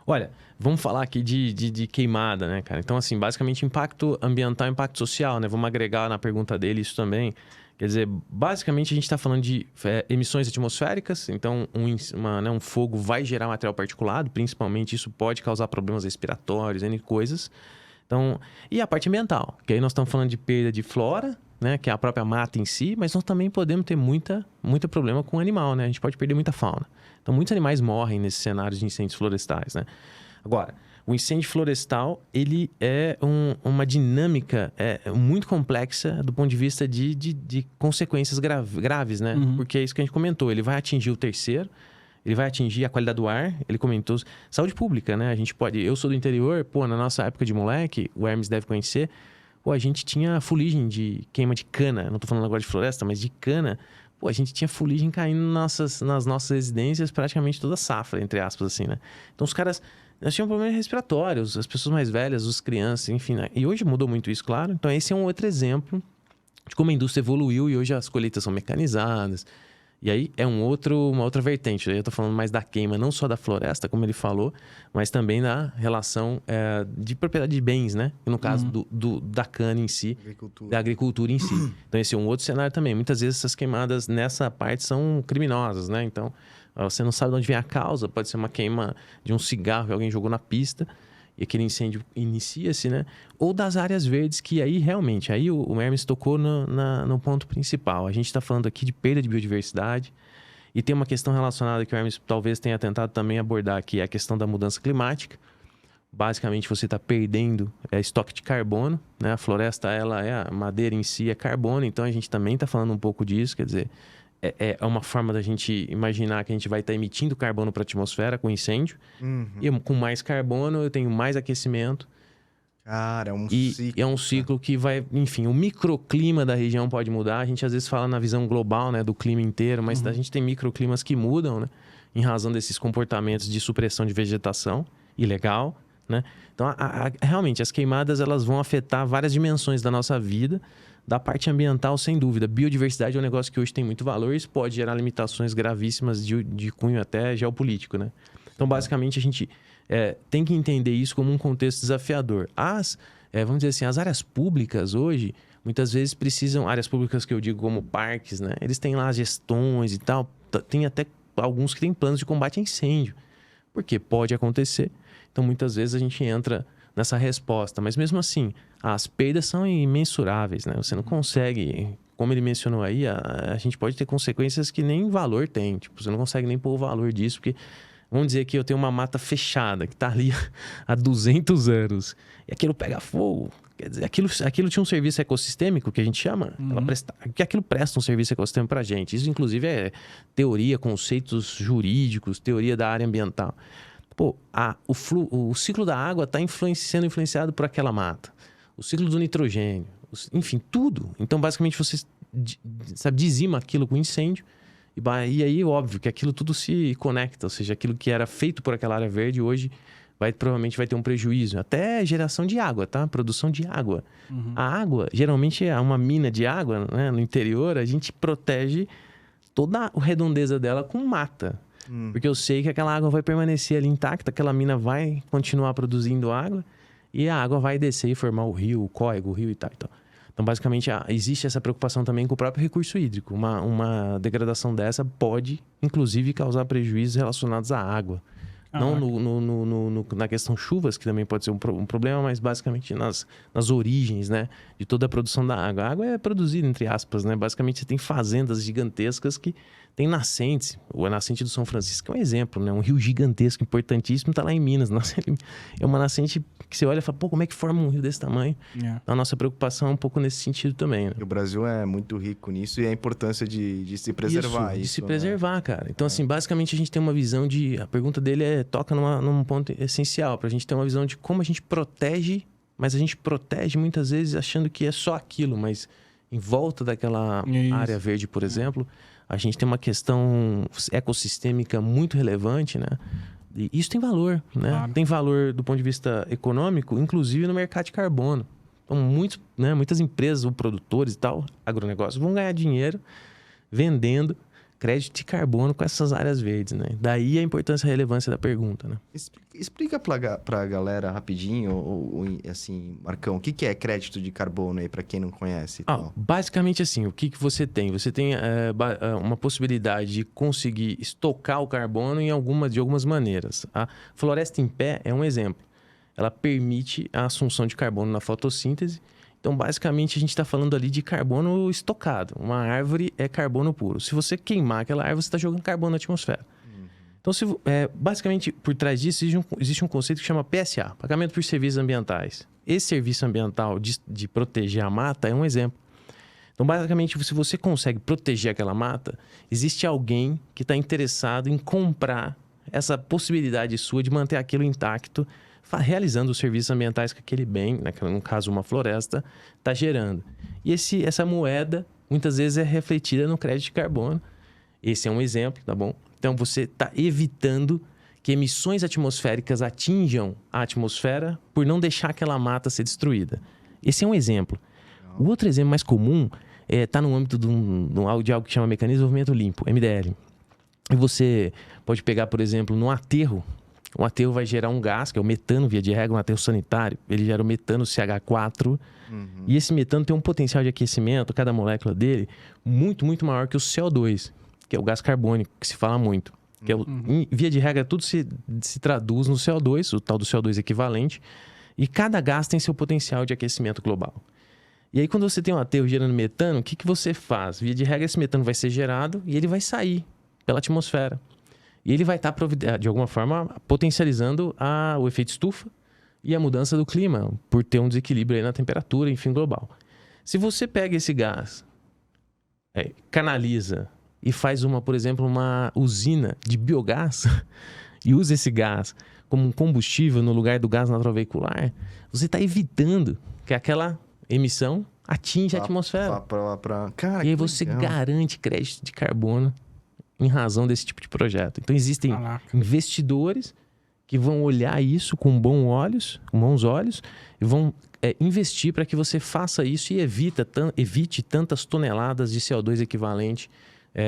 Olha, vamos falar aqui de queimada, né, cara? Então, assim, basicamente impacto ambiental e impacto social, né? Vamos agregar na pergunta dele isso também. Quer dizer, basicamente a gente está falando de emissões atmosféricas, então um fogo vai gerar material particulado, principalmente isso pode causar problemas respiratórios, N coisas. Então, e a parte ambiental, que aí nós estamos falando de perda de flora, né, que é a própria mata em si, mas nós também podemos ter muito problema com o animal, né? A gente pode perder muita fauna. Então, muitos animais morrem nesses cenários de incêndios florestais, né? Agora, o incêndio florestal, ele é uma dinâmica muito complexa do ponto de vista de consequências graves, né? Porque é isso que a gente comentou, ele vai atingir o terceiro, ele vai atingir a qualidade do ar, ele comentou saúde pública, né? Eu sou do interior, pô, na nossa época de moleque, o Hermes deve conhecer, pô, a gente tinha fuligem de queima de cana, não tô falando agora de floresta, mas de cana. Pô, a gente tinha fuligem caindo nas nossas residências praticamente toda safra, entre aspas, assim, né? Então, os caras... Nós tínhamos problemas respiratórios, as pessoas mais velhas, as crianças, enfim, né? E hoje mudou muito isso, claro. Então, esse é um outro exemplo de como a indústria evoluiu e hoje as colheitas são mecanizadas. E aí é uma outra vertente. Aí eu tô falando mais da queima, não só da floresta, como ele falou, mas também da relação de propriedade de bens, né? No caso da cana em si, da agricultura em si. Então, esse é um outro cenário também. Muitas vezes essas queimadas nessa parte são criminosas, né? Então, você não sabe de onde vem a causa. Pode ser uma queima de um cigarro que alguém jogou na pista e aquele incêndio inicia-se, né? Ou das áreas verdes, que aí realmente, aí o Hermes tocou no ponto principal. A gente está falando aqui de perda de biodiversidade e tem uma questão relacionada que o Hermes talvez tenha tentado também abordar aqui, a questão da mudança climática. basicamente você está perdendo estoque de carbono, né? A floresta, a madeira em si é carbono, então a gente também está falando um pouco disso, quer dizer, é uma forma da gente imaginar que a gente vai estar emitindo carbono para a atmosfera com incêndio, e com mais carbono eu tenho mais aquecimento. Cara, é um ciclo. E é um ciclo que vai... Enfim, o microclima da região pode mudar. A gente às vezes fala na visão global, né? Do clima inteiro. Mas a gente tem microclimas que mudam, né? Em razão desses comportamentos de supressão de vegetação ilegal, né? Então, realmente, as queimadas elas vão afetar várias dimensões da nossa vida. Da parte ambiental, sem dúvida. Biodiversidade é um negócio que hoje tem muito valor. Isso pode gerar limitações gravíssimas de cunho até geopolítico, né? Então, basicamente, a gente... tem que entender isso como um contexto desafiador. Vamos dizer assim, as áreas públicas hoje, muitas vezes precisam... Áreas públicas que eu digo como parques, né? Eles têm lá as gestões e tal. Tem até alguns que têm planos de combate a incêndio. Porque pode acontecer. Então, muitas vezes a gente entra nessa resposta. Mas mesmo assim, as perdas são imensuráveis, né? Você não consegue... Como ele mencionou aí, a gente pode ter consequências que nem valor tem. Tipo, você não consegue nem pôr o valor disso, porque... Vamos dizer que eu tenho uma mata fechada, que está ali há 200 anos. E aquilo pega fogo. Quer dizer, aquilo tinha um serviço ecossistêmico, que a gente chama. Que aquilo presta um serviço ecossistêmico para a gente. Isso, inclusive, é teoria, conceitos jurídicos, teoria da área ambiental. Pô, o ciclo da água está sendo influenciado por aquela mata. O ciclo do nitrogênio. Enfim, tudo. Então, basicamente, você dizima aquilo com incêndio. E aí, óbvio, que aquilo tudo se conecta. Ou seja, aquilo que era feito por aquela área verde, hoje provavelmente vai ter um prejuízo. Até geração de água, tá? Produção de água. A água, geralmente, é uma mina de água, né? No interior, a gente protege toda a redondeza dela com mata. Porque eu sei que aquela água vai permanecer ali intacta, aquela mina vai continuar produzindo água e a água vai descer e formar o rio, o córrego, o rio e tal. Então, basicamente, existe essa preocupação também com o próprio recurso hídrico. Uma degradação dessa pode, inclusive, causar prejuízos relacionados à água. Não na questão chuvas, que também pode ser um problema, mas basicamente nas origens, né, de toda a produção da água. A água é produzida, entre aspas, né? Basicamente, você tem fazendas gigantescas que tem nascentes. A nascente do São Francisco é um exemplo, né? Um rio gigantesco, importantíssimo, está lá em Minas. É uma nascente que você olha e fala, pô, como é que forma um rio desse tamanho? Então, a nossa preocupação é um pouco nesse sentido também, né? E o Brasil é muito rico nisso e a importância de se preservar. De se preservar, cara. Então, assim, basicamente a gente tem uma visão de... A pergunta dele toca num ponto essencial, pra gente ter uma visão de como a gente protege, mas a gente protege muitas vezes achando que é só aquilo, mas em volta daquela área verde, por exemplo, a gente tem uma questão ecossistêmica muito relevante, né? E isso tem valor, né? Claro. Tem valor do ponto de vista econômico, inclusive no mercado de carbono. Então, muitas empresas, ou produtores e tal, agronegócios, vão ganhar dinheiro vendendo crédito de carbono com essas áreas verdes, né? Daí a importância e a relevância da pergunta, né? Explica pra galera rapidinho, assim, Marcão, o que é crédito de carbono aí, para quem não conhece? Basicamente assim, o que você tem? Você tem uma possibilidade de conseguir estocar o carbono de algumas maneiras. A floresta em pé é um exemplo. Ela permite a assunção de carbono na fotossíntese. Então, basicamente, a gente está falando ali de carbono estocado. Uma árvore é carbono puro. Se você queimar aquela árvore, você está jogando carbono na atmosfera. Então, basicamente, por trás disso, existe um conceito que chama PSA, Pagamento por Serviços Ambientais. Esse serviço ambiental de proteger a mata é um exemplo. Então, basicamente, se você consegue proteger aquela mata, existe alguém que está interessado em comprar essa possibilidade sua de manter aquilo intacto, realizando os serviços ambientais que aquele bem, no caso uma floresta, está gerando. E essa moeda, muitas vezes, é refletida no crédito de carbono. Esse é um exemplo, tá bom? Então, você está evitando que emissões atmosféricas atinjam a atmosfera por não deixar aquela mata ser destruída. Esse é um exemplo. O outro exemplo mais comum está no âmbito de algo que chama Mecanismo de Desenvolvimento Limpo, MDL. E você pode pegar, por exemplo, no aterro. O aterro vai gerar um gás, que é o metano, via de regra, um aterro sanitário. Ele gera o metano CH4. E esse metano tem um potencial de aquecimento, cada molécula dele, muito, muito maior que o CO2, que é o gás carbônico, que se fala muito. Que via de regra, tudo se traduz no CO2, o tal do CO2 equivalente. E cada gás tem seu potencial de aquecimento global. E aí, quando você tem um aterro gerando metano, o que você faz? Via de regra, esse metano vai ser gerado e ele vai sair pela atmosfera. E ele vai estar, de alguma forma, potencializando o efeito estufa, e a mudança do clima, por ter um desequilíbrio aí na temperatura, enfim, global. Se você pega esse gás, canaliza e faz por exemplo, uma usina de biogás e usa esse gás como um combustível no lugar do gás natural veicular, você está evitando que aquela emissão atinja a atmosfera. Cara, e aí você garante crédito de carbono em razão desse tipo de projeto. Então existem investidores que vão olhar isso com bons olhos e vão investir para que você faça isso e evite tantas toneladas de CO2 equivalente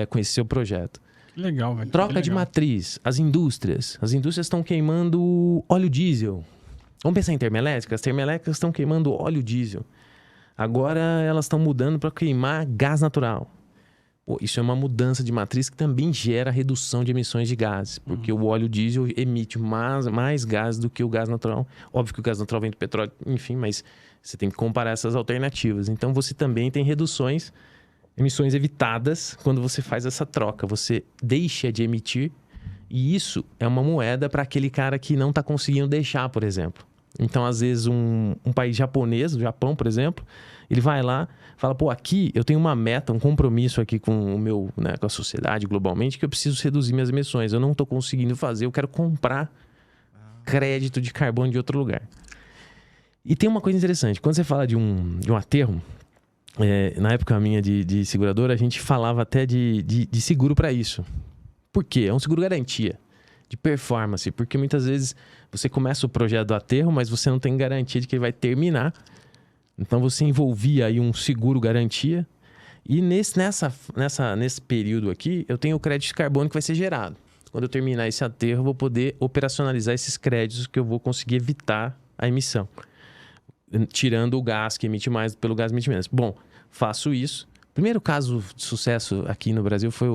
com esse seu projeto. Legal, velho. Troca de matriz. As indústrias estão queimando óleo diesel. Vamos pensar em termoelétricas? As termoelétricas estão queimando óleo diesel. Agora elas estão mudando para queimar gás natural. Isso é uma mudança de matriz que também gera redução de emissões de gases, porque o óleo diesel emite mais gases do que o gás natural. Óbvio que o gás natural vem do petróleo, enfim, mas você tem que comparar essas alternativas. Então você também tem emissões evitadas quando você faz essa troca. Você deixa de emitir e isso é uma moeda para aquele cara que não está conseguindo deixar, por exemplo. Então, às vezes, um país japonês, o Japão, por exemplo, ele vai lá, fala, aqui eu tenho uma meta, um compromisso aqui com com a sociedade globalmente, que eu preciso reduzir minhas emissões. Eu não estou conseguindo fazer, eu quero comprar crédito de carbono de outro lugar. E tem uma coisa interessante, quando você fala de um aterro, na época minha de seguradora, a gente falava até de seguro para isso. Por quê? É um seguro garantia de performance, porque muitas vezes você começa o projeto do aterro, mas você não tem garantia de que ele vai terminar. Então você envolvia aí um seguro garantia e nesse período aqui eu tenho o crédito de carbono que vai ser gerado. Quando eu terminar esse aterro eu vou poder operacionalizar esses créditos que eu vou conseguir evitar a emissão, tirando o gás que emite mais pelo gás que emite menos. Bom, faço isso. O primeiro caso de sucesso aqui no Brasil foi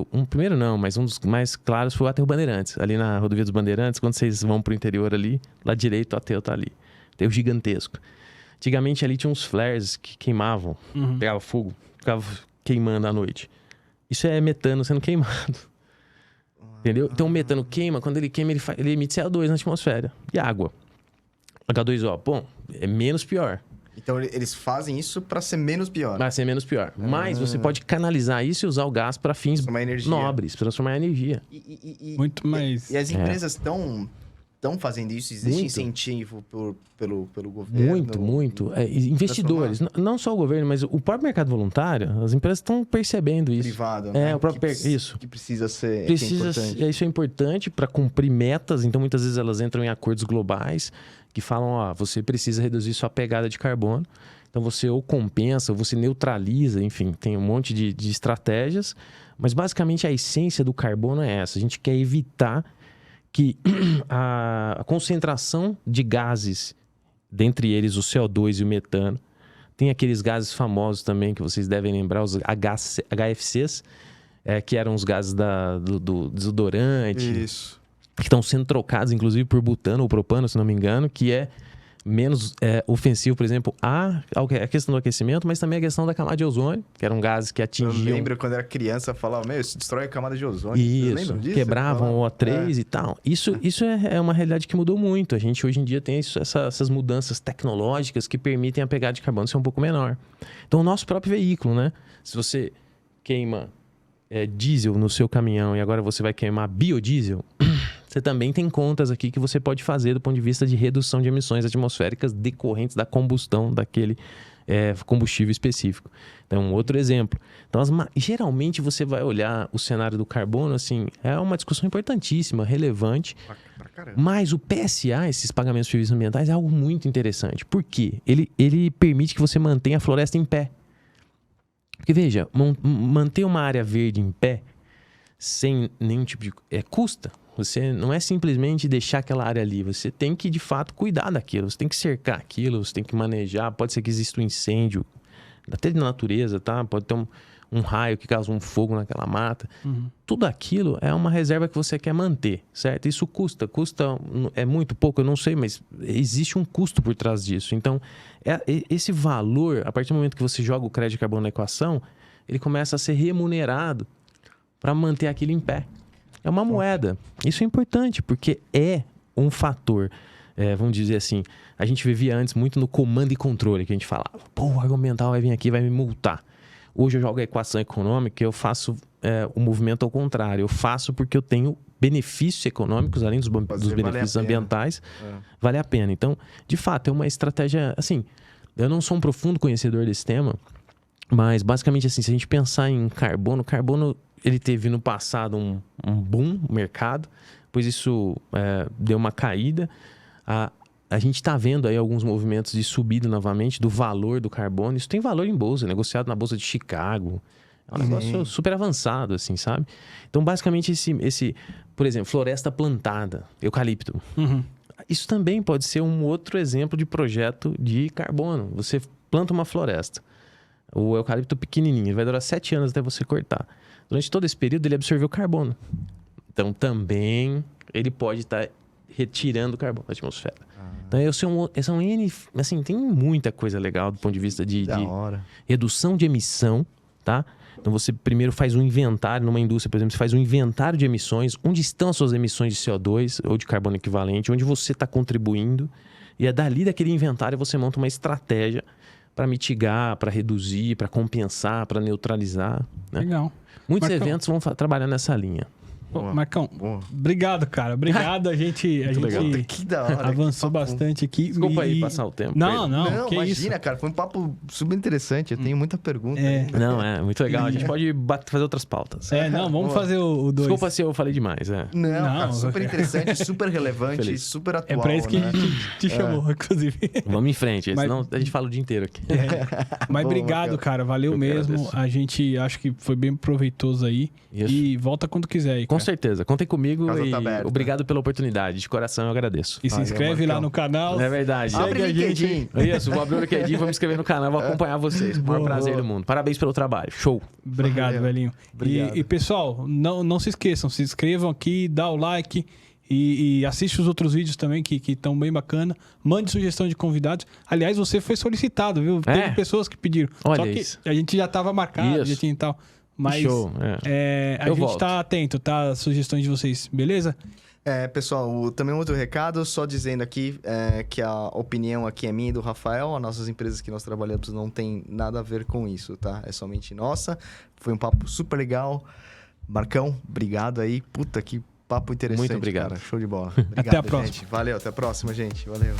mas um dos mais claros foi o Aterro Bandeirantes. Ali na Rodovia dos Bandeirantes, quando vocês vão para o interior ali, lá direito o aterro está ali. Aterro gigantesco. Antigamente ali tinha uns flares que queimavam, pegava fogo, ficava queimando à noite. Isso é metano sendo queimado. Entendeu? Então o metano queima, quando ele queima, ele emite CO2 na atmosfera e água. H2O, bom, é menos pior. Então eles fazem isso para ser menos pior. Para ser menos pior. Mas você pode canalizar isso e usar o gás para fins nobres, transformar em energia. Muito mais. E as empresas estão fazendo isso? Existe incentivo pelo governo? Muito. Investidores, não só o governo, mas o próprio mercado voluntário, as empresas estão percebendo isso. Privado, né? O próprio isso. Que precisa ser isso é importante para cumprir metas. Então, muitas vezes elas entram em acordos globais que falam, você precisa reduzir sua pegada de carbono. Então, você ou compensa, ou você neutraliza, enfim, tem um monte de estratégias. Mas, basicamente, a essência do carbono é essa. A gente quer evitar que a concentração de gases, dentre eles o CO2 e o metano, tem aqueles gases famosos também que vocês devem lembrar, os HFCs, que eram os gases do desodorante. Isso. Que estão sendo trocados, inclusive, por butano ou propano, se não me engano, que é menos ofensivo, por exemplo, a questão do aquecimento, mas também a questão da camada de ozônio, que eram gases que atingiam... Eu lembro quando era criança, falava, isso destrói a camada de ozônio. Isso, quebravam o O3 e tal. Isso é uma realidade que mudou muito. A gente hoje em dia tem essas mudanças tecnológicas que permitem a pegada de carbono ser um pouco menor. Então, o nosso próprio veículo, né? Se você queima diesel no seu caminhão e agora você vai queimar biodiesel... Você também tem contas aqui que você pode fazer do ponto de vista de redução de emissões atmosféricas decorrentes da combustão daquele combustível específico. Então, outro exemplo. Então, geralmente você vai olhar o cenário do carbono, assim, é uma discussão importantíssima, relevante. Mas o PSA, esses pagamentos de serviços ambientais, é algo muito interessante. Por quê? Ele permite que você mantenha a floresta em pé. Porque, veja, manter uma área verde em pé sem nenhum tipo de... custa. Você não é simplesmente deixar aquela área ali. Você tem que, de fato, cuidar daquilo. Você tem que cercar aquilo, você tem que manejar. Pode ser que exista um incêndio, até na natureza, tá? Pode ter um raio que causa um fogo naquela mata. Tudo aquilo é uma reserva que você quer manter, certo? Isso custa é muito pouco, eu não sei, mas existe um custo por trás disso. Então, esse valor, a partir do momento que você joga o crédito de carbono na equação, ele começa a ser remunerado para manter aquilo em pé. É uma moeda. Isso é importante, porque é um fator vamos dizer assim, a gente vivia antes muito no comando e controle, que a gente falava, pô, o órgão ambiental vai vir aqui e vai me multar. Hoje eu jogo a equação econômica e eu faço o movimento ao contrário. Eu faço porque eu tenho benefícios econômicos, além dos benefícios ambientais, vale a pena. Então, de fato, é uma estratégia, assim, eu não sou um profundo conhecedor desse tema, mas basicamente assim, se a gente pensar em carbono ele teve no passado um boom no mercado, pois isso deu uma caída. A gente está vendo aí alguns movimentos de subida novamente do valor do carbono. Isso tem valor em bolsa, negociado na bolsa de Chicago. É um negócio super avançado, assim, sabe? Então, basicamente, por exemplo, floresta plantada, eucalipto. Isso também pode ser um outro exemplo de projeto de carbono. Você planta uma floresta, o eucalipto pequenininho, ele vai durar 7 anos até você cortar. Durante todo esse período, ele absorveu carbono. Então, também, ele pode estar retirando carbono da atmosfera. Então, assim, tem muita coisa legal do ponto de vista de redução de emissão, tá? Então, você primeiro faz um inventário, numa indústria, por exemplo, você faz um inventário de emissões, onde estão as suas emissões de CO2 ou de carbono equivalente, onde você está contribuindo, e dali daquele inventário você monta uma estratégia para mitigar, para reduzir, para compensar, para neutralizar. Né? Legal. Muitos eventos vão trabalhar nessa linha. Boa. Marcão, obrigado, cara. Obrigado, a gente que da hora, avançou bastante aqui. Desculpa aí passar o tempo. Não, imagina, isso? Cara. Foi um papo super interessante. Eu tenho muita pergunta. Não, muito legal. A gente pode fazer outras pautas. Vamos fazer o 2. Desculpa se eu falei demais. Não, cara, super interessante, super relevante, super atual. É pra isso que a gente te chamou, inclusive. Vamos em frente, senão a gente fala o dia inteiro aqui. Mas obrigado, cara. Valeu mesmo. A gente acho que foi bem proveitoso aí. Isso. E volta quando quiser aí, cara. Com certeza. Contem comigo e obrigado pela oportunidade. De coração, eu agradeço. E se inscreve lá no canal. É verdade. Abre o LinkedIn. Isso, vou abrir o LinkedIn, vou me inscrever no canal, vou acompanhar vocês. O maior prazer do mundo. Parabéns pelo trabalho. Show. Obrigado, velhinho. E pessoal, não se esqueçam, se inscrevam aqui, dá o like e assiste os outros vídeos também que estão bem bacana. Mande sugestão de convidados. Aliás, você foi solicitado, viu? Teve pessoas que pediram. Olha só que isso. a gente já estava marcado, já tinha e tal. Mas show, a gente está atento, tá? As sugestões de vocês, beleza? Pessoal, também um outro recado, só dizendo aqui que a opinião aqui é minha e do Rafael. As nossas empresas que nós trabalhamos não tem nada a ver com isso, tá? É somente nossa. Foi um papo super legal. Marcão, obrigado aí. Puta, que papo interessante. Muito obrigado. Cara. Show de bola. Obrigado, até a próxima. Gente. Valeu, até a próxima, gente. Valeu.